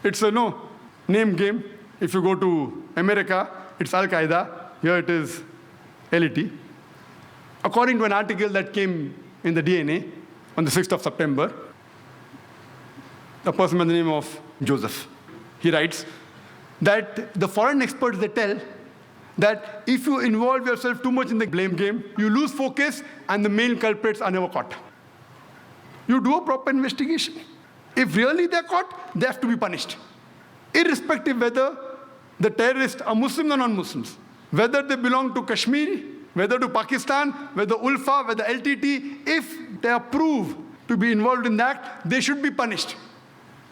It's a name game. If you go to America, it's Al-Qaeda. Here it is LET. According to an article that came in the DNA on the 6th of September, a person by the name of Joseph, he writes that the foreign experts, they tell that if you involve yourself too much in the blame game, you lose focus and the main culprits are never caught. You do a proper investigation. If really they're caught, they have to be punished. Irrespective whether the terrorists are Muslims or non-Muslims, whether they belong to Kashmir, whether to Pakistan, whether Ulfa, whether LTT, if they are proved to be involved in that, they should be punished.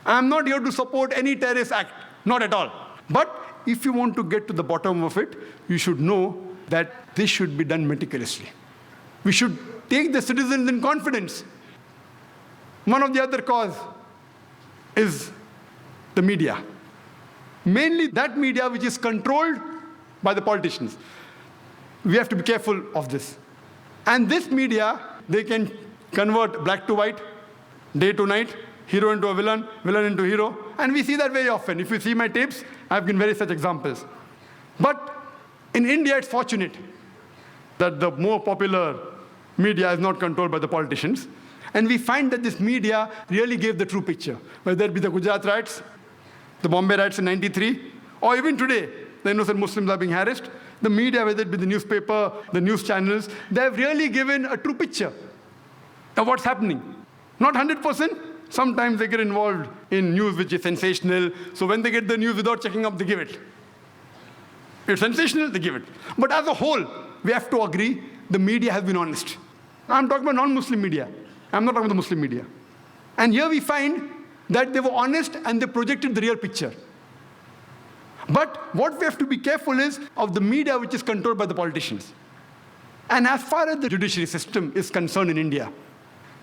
I am not here to support any terrorist act, not at all. But if you want to get to the bottom of it, you should know that this should be done meticulously. We should take the citizens in confidence. One of the other cause is the media. Mainly that media which is controlled by the politicians. We have to be careful of this. And this media, they can convert black to white, day to night, hero into a villain, villain into hero. And we see that very often. If you see my tapes, I've given very such examples. But in India, it's fortunate that the more popular media is not controlled by the politicians. And we find that this media really gave the true picture. Whether it be the Gujarat riots, the Bombay riots in '93, or even today, the innocent Muslims are being harassed. The media, whether it be the newspaper, the news channels, they have really given a true picture of what's happening. Not 100%. Sometimes they get involved in news which is sensational. So when they get the news without checking up, they give it. It's sensational, they give it. But as a whole, we have to agree, the media has been honest. I'm talking about non-Muslim media. I'm not talking about the Muslim media. And here we find that they were honest and they projected the real picture. But what we have to be careful is of the media which is controlled by the politicians. And as far as the judiciary system is concerned in India,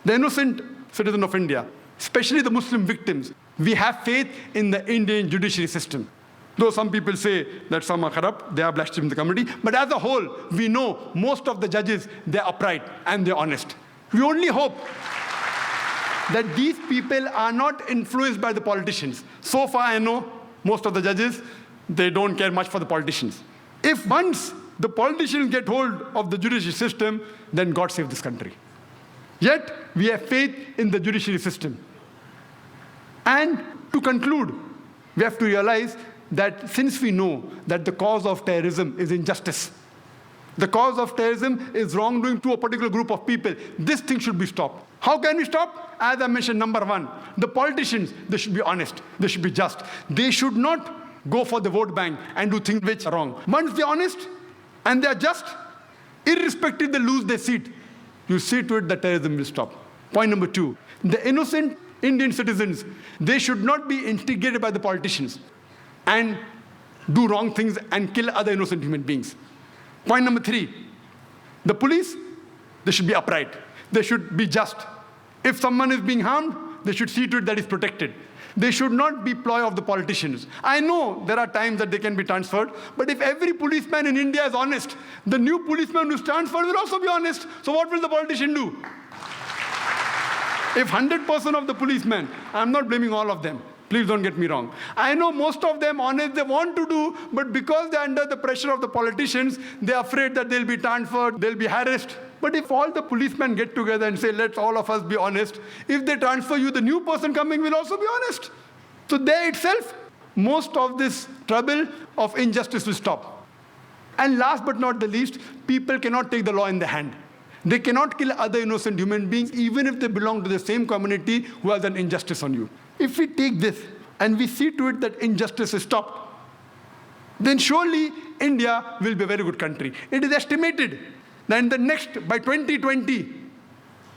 the innocent citizen of India, especially the Muslim victims, we have faith in the Indian judiciary system. Though some people say that some are corrupt, they are blaspheming the community. But as a whole, we know most of the judges, they're upright and they're honest. We only hope that these people are not influenced by the politicians. So far, I know most of the judges, they don't care much for the politicians. If once the politicians get hold of the judiciary system, then God save this country. Yet, we have faith in the judiciary system. And to conclude, we have to realize that since we know that the cause of terrorism is injustice, the cause of terrorism is wrongdoing to a particular group of people, this thing should be stopped. How can we stop? As I mentioned, number one, the politicians, they should be honest, they should be just. They should not go for the vote bank and do things which are wrong. Once they're honest and they're just, irrespective they lose their seat, you see to it that terrorism will stop. Point number two, the innocent Indian citizens, they should not be instigated by the politicians and do wrong things and kill other innocent human beings. Point number three, the police, they should be upright. They should be just. If someone is being harmed, they should see to it that is protected. They should not be ploy of the politicians. I know there are times that they can be transferred, but if every policeman in India is honest, the new policeman who is transferred will also be honest. So what will the politician do? If 100% of the policemen, I'm not blaming all of them, please don't get me wrong. I know most of them honest, they want to do, but because they're under the pressure of the politicians, they're afraid that they'll be transferred, they'll be harassed. But if all the policemen get together and say, let's all of us be honest, if they transfer you, the new person coming will also be honest. So there itself, most of this trouble of injustice will stop. And last but not the least, people cannot take the law in their hand. They cannot kill other innocent human beings, even if they belong to the same community who has done injustice on you. If we take this and we see to it that injustice is stopped, then surely India will be a very good country. It is estimated that in the next, by 2020,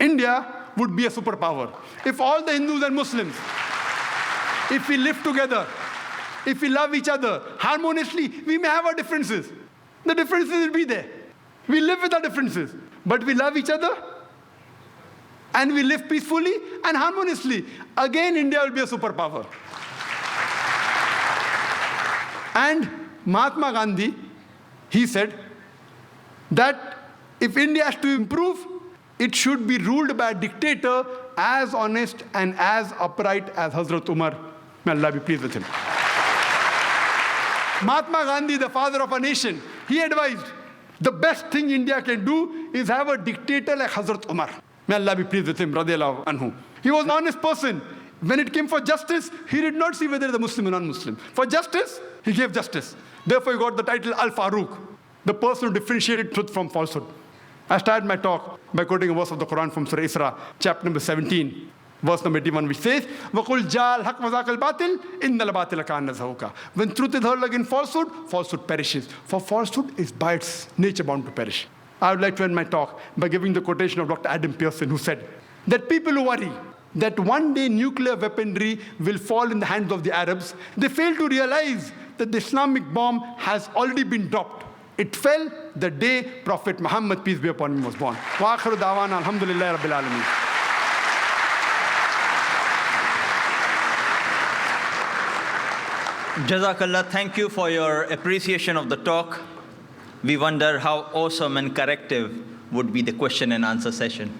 India would be a superpower. If all the Hindus and Muslims, if we live together, if we love each other harmoniously, we may have our differences. The differences will be there. We live with our differences, but we love each other and we live peacefully and harmoniously. Again, India will be a superpower. And Mahatma Gandhi, he said that if India has to improve, it should be ruled by a dictator as honest and as upright as Hazrat Umar. May Allah be pleased with him. Mahatma Gandhi, the father of a nation, he advised the best thing India can do is have a dictator like Hazrat Umar. May Allah be pleased with him, radiallahu anhu. He was an honest person. When it came for justice, he did not see whether the Muslim or non-Muslim. For justice, he gave justice. Therefore, he got the title Al-Faruq, the person who differentiated truth from falsehood. I started my talk by quoting a verse of the Quran from Surah Isra, chapter number 17, verse number 81, which says, وَقُلْ جَاءَ الْحَقُّ وَزَاقَ الْبَاطِلِ إِنَّ الْبَاطِلَ كَانَ زَهُوقًا. When truth is hurled against falsehood, falsehood perishes. For falsehood is by its nature bound to perish. I would like to end my talk by giving the quotation of Dr. Adam Pearson, who said that people who worry that one day nuclear weaponry will fall in the hands of the Arabs, they fail to realize that the Islamic bomb has already been dropped. It fell the day Prophet Muhammad, peace be upon him, was born. Wa akhiru da'wana alhamdulillahi rabbil alameen. Jazakallah, thank you for your appreciation of the talk. We wonder how awesome and corrective would be the question and answer session.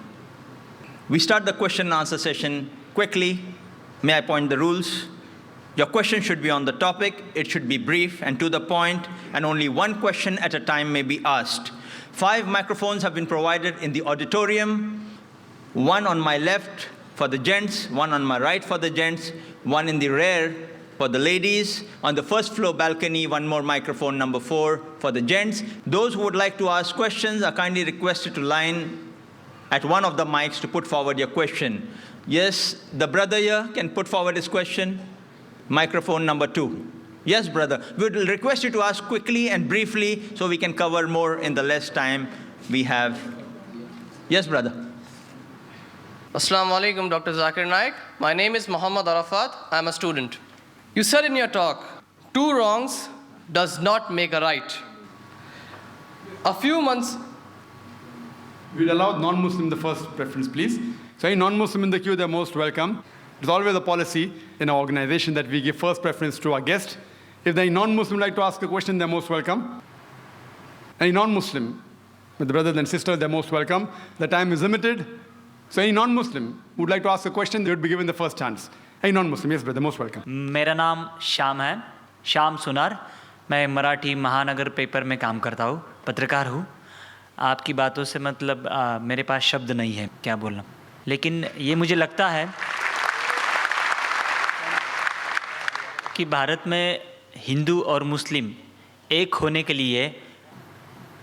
We start the question and answer session quickly. May I point the rules? Your question should be on the topic, it should be brief and to the point, and only one question at a time may be asked. 5 microphones have been provided in the auditorium, 1 on my left for the gents, 1 on my right for the gents, 1 in the rear for the ladies. On the first floor balcony, 1 more microphone, number 4, for the gents. Those who would like to ask questions are kindly requested to line at one of the mics to put forward your question. Yes, the brother here can put forward his question. Microphone number 2. Yes, brother. We would request you to ask quickly and briefly so we can cover more in the less time we have. Yes, brother. Assalamu alaikum, Dr. Zakir Naik. My name is Muhammad Arafat. I'm a student. You said in your talk, 2 wrongs does not make a right. A few months... We'd allow non-Muslim the first preference, please. So any non-Muslim in the queue, they're most welcome. It's always a policy in our organization that we give first preference to our guest. If any non-Muslim like to ask a question, they're most welcome. Any non-Muslim, with the brothers and sisters, they're most welcome. The time is limited. So any non-Muslim who would like to ask a question, they would be given the first chance. Any non-Muslim, yes brother, most welcome. मेरा नाम श्याम है, श्याम सुनार. मैं मराठी महानगर paper में काम करता हूँ, पत्रकार हूँ. आपकी बातों से मतलब मेरे पास शब्द नहीं है क्या बोलना. लेकिन ये मुझे लगता है कि भारत में हिंदू और मुस्लिम एक होने के लिए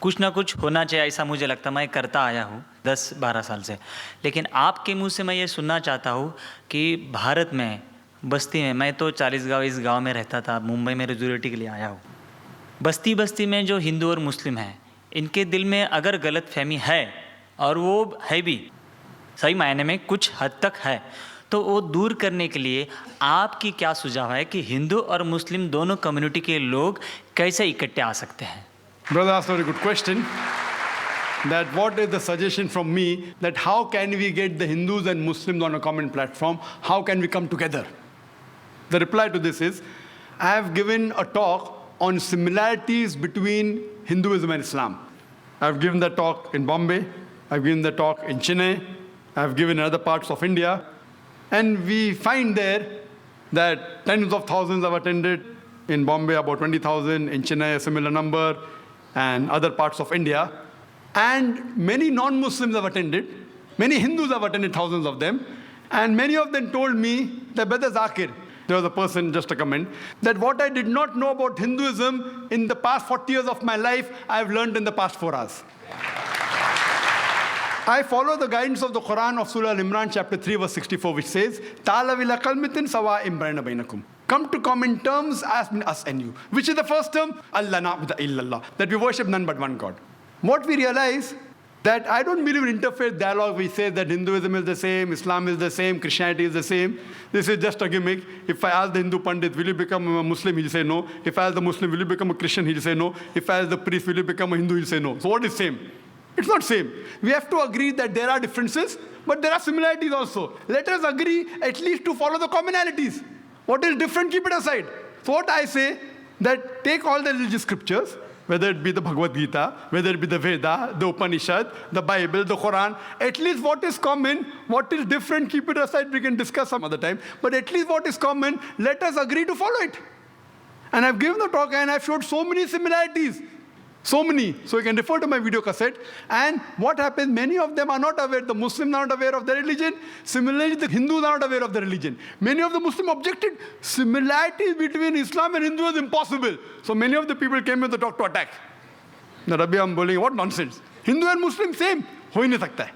कुछ ना कुछ होना चाहिए, ऐसा मुझे लगता है. मैं करता आया हूँ 10-12 साल से. लेकिन आपके मुंह से मैं ये सुनना चाहता हूँ कि भारत में बस्ती में, मैं तो 40 गाँव इस गाँव में रहता था, मुंबई में रोजी के लिए आया हूँ. बस्ती बस्ती में जो हिंदू और मुस्लिम हैं, इनके दिल में अगर गलत फहमी है, और वो है भी सही मायने में कुछ हद तक है, तो वो दूर करने के लिए आपकी क्या सुझाव है कि हिंदू और मुस्लिम दोनों कम्युनिटी के लोग कैसे इकट्ठे आ सकते हैं? Brother asked a very good question. That what is the suggestion from me that how can we get the Hindus and Muslims on a common platform? How can we come together? The reply to this is, I have given a talk on similarities between Hinduism and Islam. I've given that talk in Bombay. I've given that talk in Chennai. I've given in other parts of India. And we find there that tens of thousands have attended. In Bombay, about 20,000. In Chennai, a similar number. And other parts of India. And many non-Muslims have attended. Many Hindus have attended, thousands of them. And many of them told me that, Brother Zakir, there was a person, just a comment, that what I did not know about Hinduism in the past 40 years of my life, I have learned in the past 4 hours. I follow the guidance of the Quran of Surah Al-Imran, chapter 3, verse 64, which says, Ta'alaw ila kalmatin sawa'in bainakum. Come to common terms as between us and you. Which is the first term? Allah na'budu illallah. That we worship none but one God. What we realize that I don't believe in interfaith dialogue which says that Hinduism is the same, Islam is the same, Christianity is the same. This is just a gimmick. If I ask the Hindu Pandit, will you become a Muslim? He'll say no. If I ask the Muslim, will you become a Christian? He'll say no. If I ask the priest, will you become a Hindu? He'll say no. So what is same? It's not same. We have to agree that there are differences, but there are similarities also. Let us agree at least to follow the commonalities. What is different, keep it aside. So what I say, that take all the religious scriptures, whether it be the Bhagavad Gita, whether it be the Veda, the Upanishad, the Bible, the Quran, at least what is common, what is different, keep it aside, we can discuss some other time, but at least what is common, let us agree to follow it. And I've given the talk and I've showed so many similarities. So many. So you can refer to my video cassette. And what happens, many of them are not aware. The Muslims are not aware of their religion. Similarly, the Hindus are not aware of their religion. Many of the Muslims objected. Similarities between Islam and Hindu is impossible. So many of the people came with the talk to attack. The Rabbi, I'm bowling, what nonsense. Hindu and Muslim, same. Ho hi nahi sakta hai.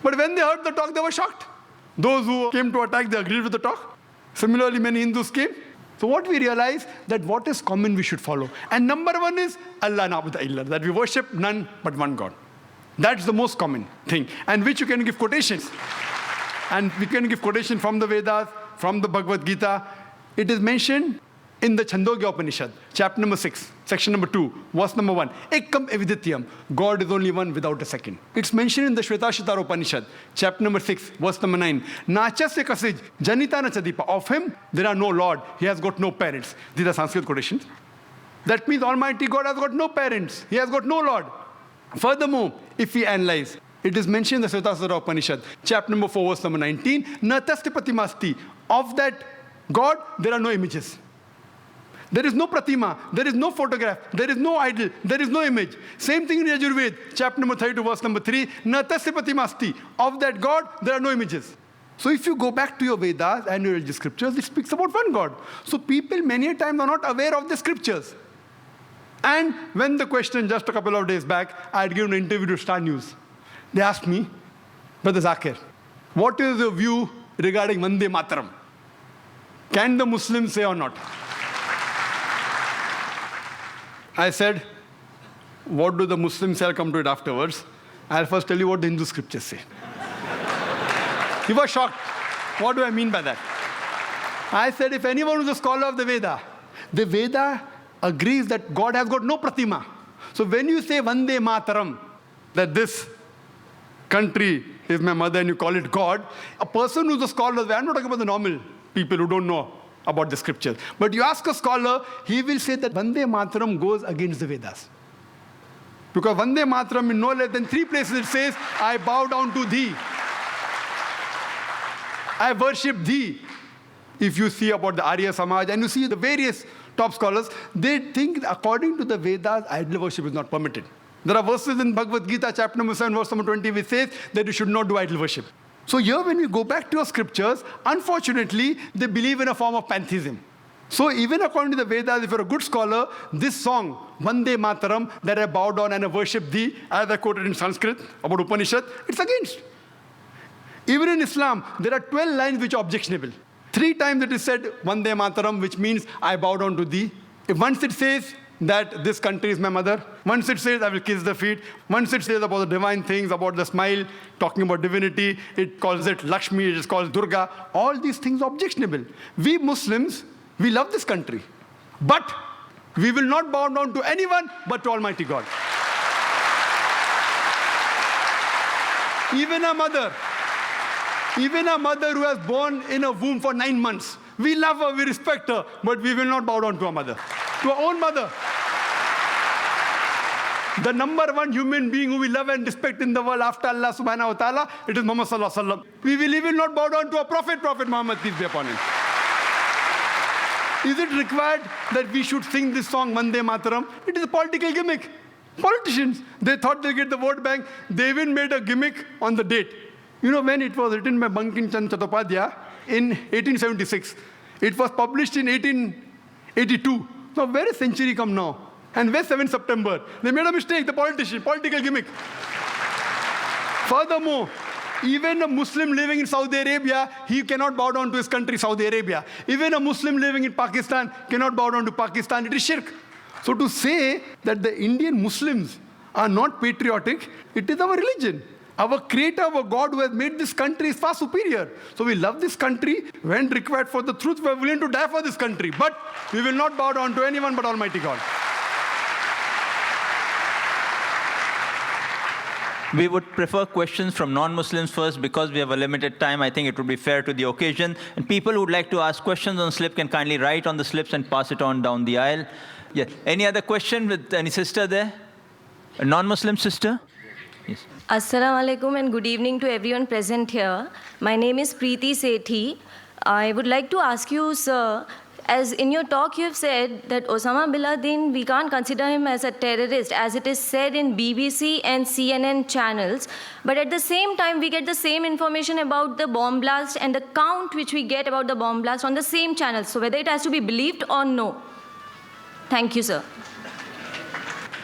But when they heard the talk, they were shocked. Those who came to attack, they agreed with the talk. Similarly, many Hindus came. So what we realize, that what is common we should follow. And number one is Allah na'budu illa, that we worship none but one God. That's the most common thing. And which you can give quotations. And we can give quotation from the Vedas, from the Bhagavad Gita. It is mentioned in the Chandogya Upanishad, chapter number 6, section number 2, verse number 1. Ekam evidityam, God is only one without a second. It's mentioned in the Shvetashvatara Upanishad, chapter number 6, verse number 9. Nachasya kasij, janitana chadipa. Of him, there are no Lord. He has got no parents. These are Sanskrit quotations. That means Almighty God has got no parents. He has got no Lord. Furthermore, if we analyze, it is mentioned in the Shvetashvatara Upanishad, chapter number 4, verse number 19. Natasti pratimasti. Of that God, there are no images. There is no pratima, there is no photograph, there is no idol, there is no image. Same thing in Yajurved, chapter number 32, verse number 3. Natasya pratimasti. Of that God, there are no images. So if you go back to your Vedas and your religious scriptures, it speaks about one God. So people many a times are not aware of the scriptures. And when the question just a couple of days back, I had given an interview to Star News. They asked me, Brother Zakir, what is your view regarding Vande Mataram? Can the Muslims say or not? I said, what do the Muslims say? I'll come to it afterwards. I'll first tell you what the Hindu scriptures say. He was shocked. What do I mean by that? I said, if anyone who's a scholar of the Veda agrees that God has got no pratima. So when you say Vande Mataram, that this country is my mother and you call it God, a person who's a scholar, I'm not talking about the normal people who don't know about the scriptures. But you ask a scholar, he will say that Vande Mataram goes against the Vedas. Because Vande Mataram in no less than 3 places it says, I bow down to thee. I worship thee. If you see about the Arya Samaj and you see the various top scholars, they think according to the Vedas, idol worship is not permitted. There are verses in Bhagavad Gita, chapter number 7, verse number 20, which says that you should not do idol worship. So here when we go back to your scriptures, unfortunately, they believe in a form of pantheism. So even according to the Vedas, if you're a good scholar, this song, Vande Mataram, that I bow down and I worship thee, as I quoted in Sanskrit about Upanishad, it's against. Even in Islam, there are 12 lines which are objectionable. 3 times it is said, Vande Mataram, which means I bow down to thee. If once it says that this country is my mother, once it says I will kiss the feet, once it says about the divine things, about the smile, talking about divinity, it calls it Lakshmi, it is called Durga, all these things are objectionable. We Muslims, we love this country, but we will not bow down to anyone but to Almighty God. Even a mother who has born in a womb for 9 months, we love her, we respect her, but we will not bow down to our mother, to our own mother. The number one human being who we love and respect in the world after Allah subhanahu wa ta'ala, it is Muhammad sallallahu alaihi wasallam. We will even not bow down to a Prophet Muhammad, peace be upon him. Is it required that we should sing this song, Vande Mataram? It is a political gimmick. Politicians, they thought they'll get the vote bank. They even made a gimmick on the date. You know, when it was written by Bankim Chand Chattopadhyay in 1876, it was published in 1882. So where is century come now? And where's 7th September? They made a mistake, the political gimmick. Furthermore, even a Muslim living in Saudi Arabia, he cannot bow down to his country, Saudi Arabia. Even a Muslim living in Pakistan cannot bow down to Pakistan. It is shirk. So to say that the Indian Muslims are not patriotic, it is our religion. Our creator, our God who has made this country is far superior. So we love this country. When required for the truth, we are willing to die for this country. But we will not bow down to anyone but Almighty God. We would prefer questions from non-Muslims first because we have a limited time. I think it would be fair to the occasion. And people who would like to ask questions on slip can kindly write on the slips and pass it on down the aisle. Yeah. Any other question with any sister there? A non-Muslim sister? Yes. Assalamu alaikum and good evening to everyone present here. My name is Preeti Sethi. I would like to ask you, sir, as in your talk you have said that Osama bin Laden, we can't consider him as a terrorist, as it is said in BBC and CNN channels. But at the same time, we get the same information about the bomb blast and the count which we get about the bomb blast on the same channels. So whether it has to be believed or no. Thank you, sir.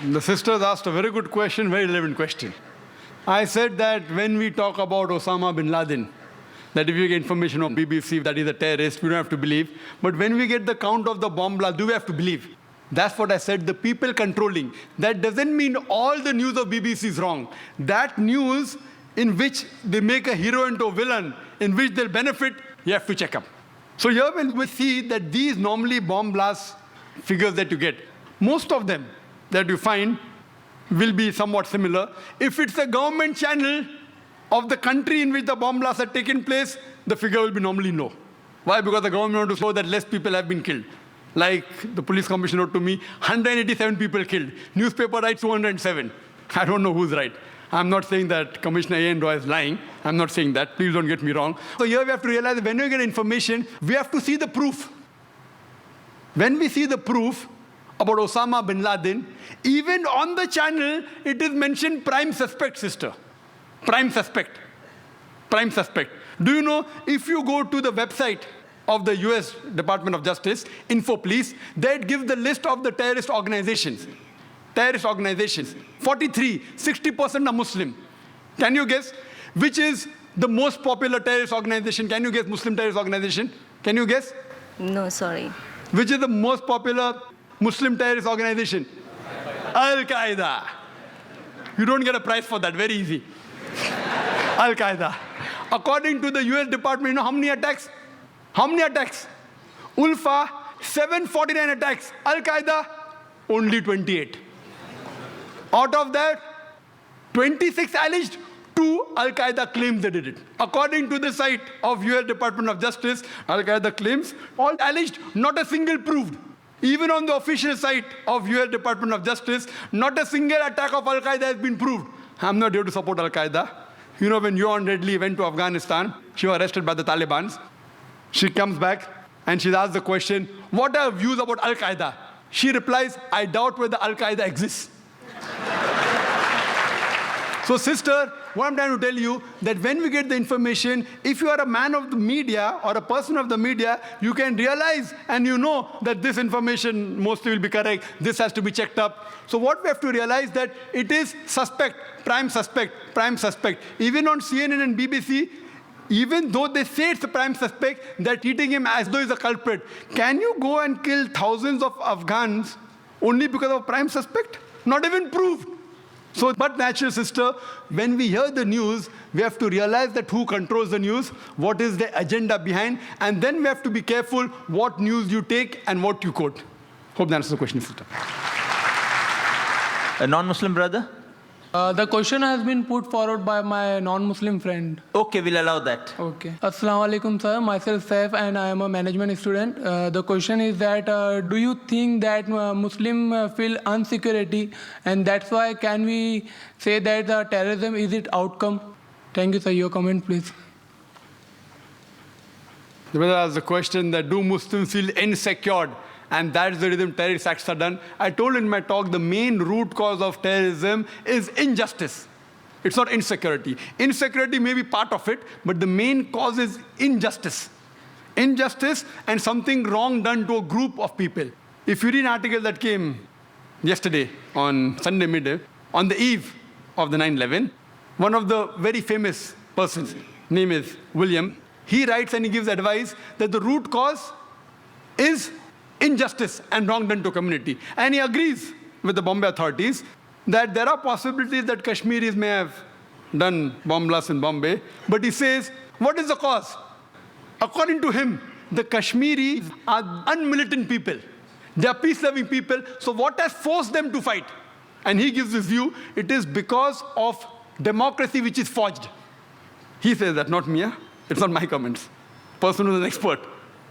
The sisters asked a very good question, very relevant question. I said that when we talk about Osama bin Laden, that if you get information on BBC that he's a terrorist, we don't have to believe. But when we get the count of the bomb blast, do we have to believe? That's what I said, the people controlling. That doesn't mean all the news of BBC is wrong. That news in which they make a hero into a villain, in which they'll benefit, you have to check up. So here when we see that these normally bomb blast figures that you get, most of them that you find will be somewhat similar. If it's a government channel of the country in which the bomb blasts have taken place, the figure will be normally no. Why? Because the government wants to show that less people have been killed. Like the police commissioner wrote to me, 187 people killed. Newspaper writes 207. I don't know who's right. I'm not saying that Commissioner A.N. Roy is lying. I'm not saying that. Please don't get me wrong. So here we have to realize that when we get information, we have to see the proof. When we see the proof about Osama bin Laden, even on the channel, it is mentioned prime suspect, sister. Prime suspect. Prime suspect. Do you know, if you go to the website of the US Department of Justice, InfoPolice, there it gives the list of the terrorist organizations. Terrorist organizations. 43, 60% are Muslim. Can you guess which is the most popular terrorist organization? Can you guess Muslim terrorist organization? Can you guess? No, sorry. Which is the most popular Muslim terrorist organization? Al-Qaeda. You don't get a prize for that, very easy. Al-Qaeda. According to the US Department, you know how many attacks? How many attacks? Ulfa, 749 attacks. Al-Qaeda, only 28. Out of that, 26 alleged, 2 Al-Qaeda claims they did it. According to the site of US Department of Justice, Al-Qaeda claims, all alleged, not a single proved. Even on the official site of US Department of Justice, not a single attack of Al-Qaeda has been proved. I'm not here to support Al-Qaeda. You know, when Yohan Redley went to Afghanistan, she was arrested by the Taliban. She comes back and she's asked the question, what are your views about Al-Qaeda? She replies, I doubt whether Al-Qaeda exists. So sister, what I'm trying to tell you, that when we get the information, if you are a man of the media or a person of the media, you can realize and you know that this information mostly will be correct, this has to be checked up. So what we have to realize that it is suspect, prime suspect, prime suspect. Even on CNN and BBC, even though they say it's a prime suspect, they're treating him as though he's a culprit. Can you go and kill thousands of Afghans only because of prime suspect? Not even proved. So, but natural sister, when we hear the news, we have to realize that who controls the news, what is the agenda behind, and then we have to be careful what news you take and what you quote. Hope that answers the question, sister. A non-Muslim brother? The question has been put forward by my non-Muslim friend. Okay, we'll allow that. Okay. Assalamu alaikum, sir. Myself, Saif, and I am a management student. The question is that do you think that Muslim feel insecurity, and that's why can we say that terrorism is its outcome? Thank you, sir. Your comment, please. The brother asked the question that do Muslims feel insecure? And that's the reason terrorist acts are done. I told in my talk the main root cause of terrorism is injustice. It's not insecurity. Insecurity may be part of it, but the main cause is injustice. Injustice and something wrong done to a group of people. If you read an article that came yesterday on Sunday midday, on the eve of the 9/11, one of the very famous persons, name is William, he writes and he gives advice that the root cause is injustice and wrong done to community. And he agrees with the Bombay authorities that there are possibilities that Kashmiris may have done bomb blasts in Bombay, but he says, what is the cause? According to him, the Kashmiris are unmilitant people. They are peace-loving people, so what has forced them to fight? And he gives his view, it is because of democracy which is forged. He says that, not me. It's not my comments. Person who's an expert.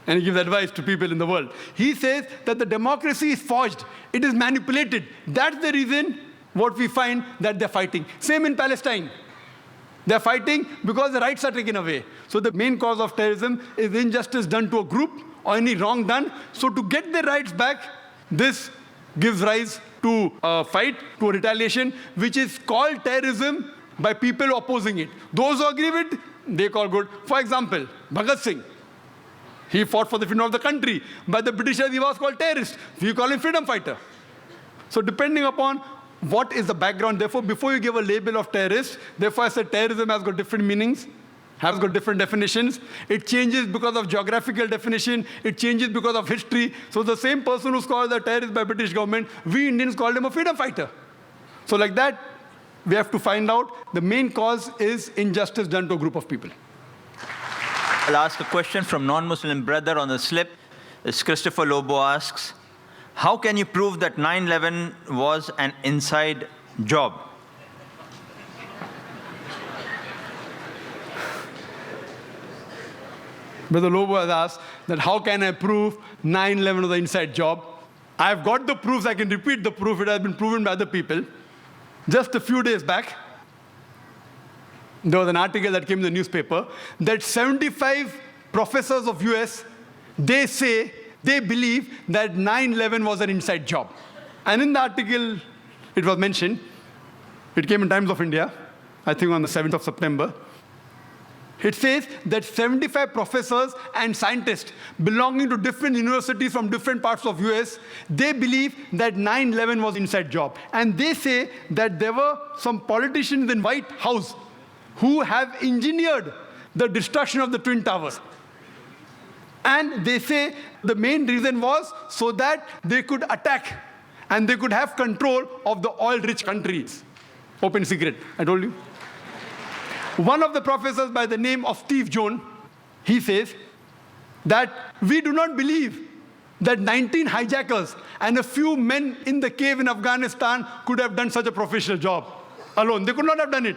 And he gives advice to people in the world. He says that the democracy is forged. It is manipulated. That's the reason what we find that they're fighting. Same in Palestine. They're fighting because the rights are taken away. So the main cause of terrorism is injustice done to a group or any wrong done. So to get their rights back, this gives rise to a fight, to a retaliation, which is called terrorism by people opposing it. Those who agree with it, they call good. For example, Bhagat Singh. He fought for the freedom of the country. By the Britishers, he was called terrorist. We call him freedom fighter. So depending upon what is the background, therefore, before you give a label of terrorist, therefore I said terrorism has got different meanings, has got different definitions. It changes because of geographical definition. It changes because of history. So the same person who's called a terrorist by British government, we Indians called him a freedom fighter. So like that, we have to find out the main cause is injustice done to a group of people. I'll ask a question from non-Muslim brother on the slip. It's Christopher Lobo asks, how can you prove that 9/11 was an inside job? Brother Lobo has asked that how can I prove 9/11 was an inside job? I've got the proofs, I can repeat the proof, it has been proven by other people. Just a few days back, there was an article that came in the newspaper that 75 professors of US, they say, they believe that 9/11 was an inside job. And in the article, it was mentioned, it came in Times of India, I think on the 7th of September. It says that 75 professors and scientists belonging to different universities from different parts of US, they believe that 9/11 was inside job. And they say that there were some politicians in White House who have engineered the destruction of the Twin Towers. And they say the main reason was so that they could attack and they could have control of the oil-rich countries. Open secret, I told you. One of the professors by the name of Steve Jones, he says that we do not believe that 19 hijackers and a few men in the cave in Afghanistan could have done such a professional job alone. They could not have done it.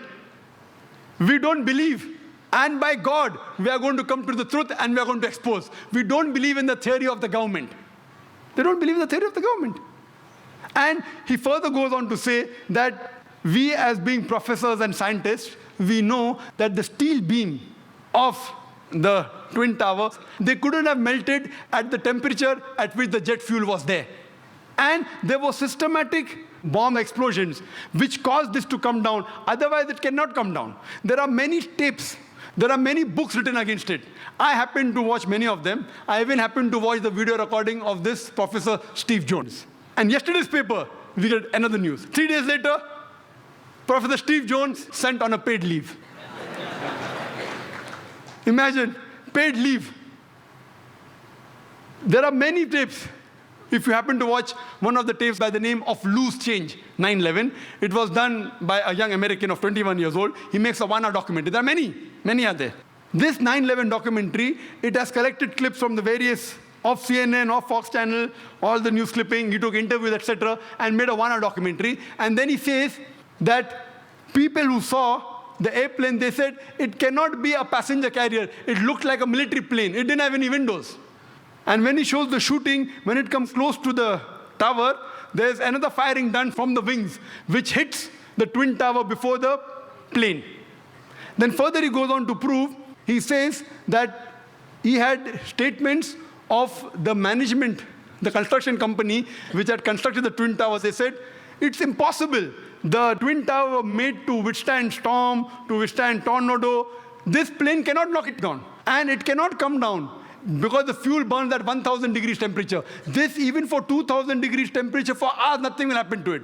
We don't believe. And by God, we are going to come to the truth and we are going to expose. We don't believe in the theory of the government. They don't believe in the theory of the government. And he further goes on to say that we as being professors and scientists, we know that the steel beam of the Twin Towers, they couldn't have melted at the temperature at which the jet fuel was there. And there were systematic bomb explosions which caused this to come down. Otherwise, it cannot come down. There are many tapes. There are many books written against it. I happened to watch many of them. I even happened to watch the video recording of this Professor Steve Jones. And yesterday's paper, we got another news. 3 days later, Professor Steve Jones sent on a paid leave. Imagine, paid leave. There are many tapes. If you happen to watch one of the tapes by the name of Loose Change, 9/11, it was done by a young American of 21 years old. He makes a 1-hour documentary. There are many are there. This 9/11 documentary, it has collected clips from the various of CNN, of Fox Channel, all the news clipping. He took interviews, etc., and made a 1-hour documentary. And then he says that people who saw the airplane, they said it cannot be a passenger carrier. It looked like a military plane. It didn't have any windows. And when he shows the shooting, when it comes close to the tower, there's another firing done from the wings, which hits the Twin Tower before the plane. Then further he goes on to prove, he says that he had statements of the management, the construction company, which had constructed the Twin Towers. They said, it's impossible. The Twin Tower were made to withstand storm, to withstand tornado. This plane cannot knock it down. And it cannot come down because the fuel burns at 1,000 degrees temperature. This, even for 2,000 degrees temperature, for hours, nothing will happen to it.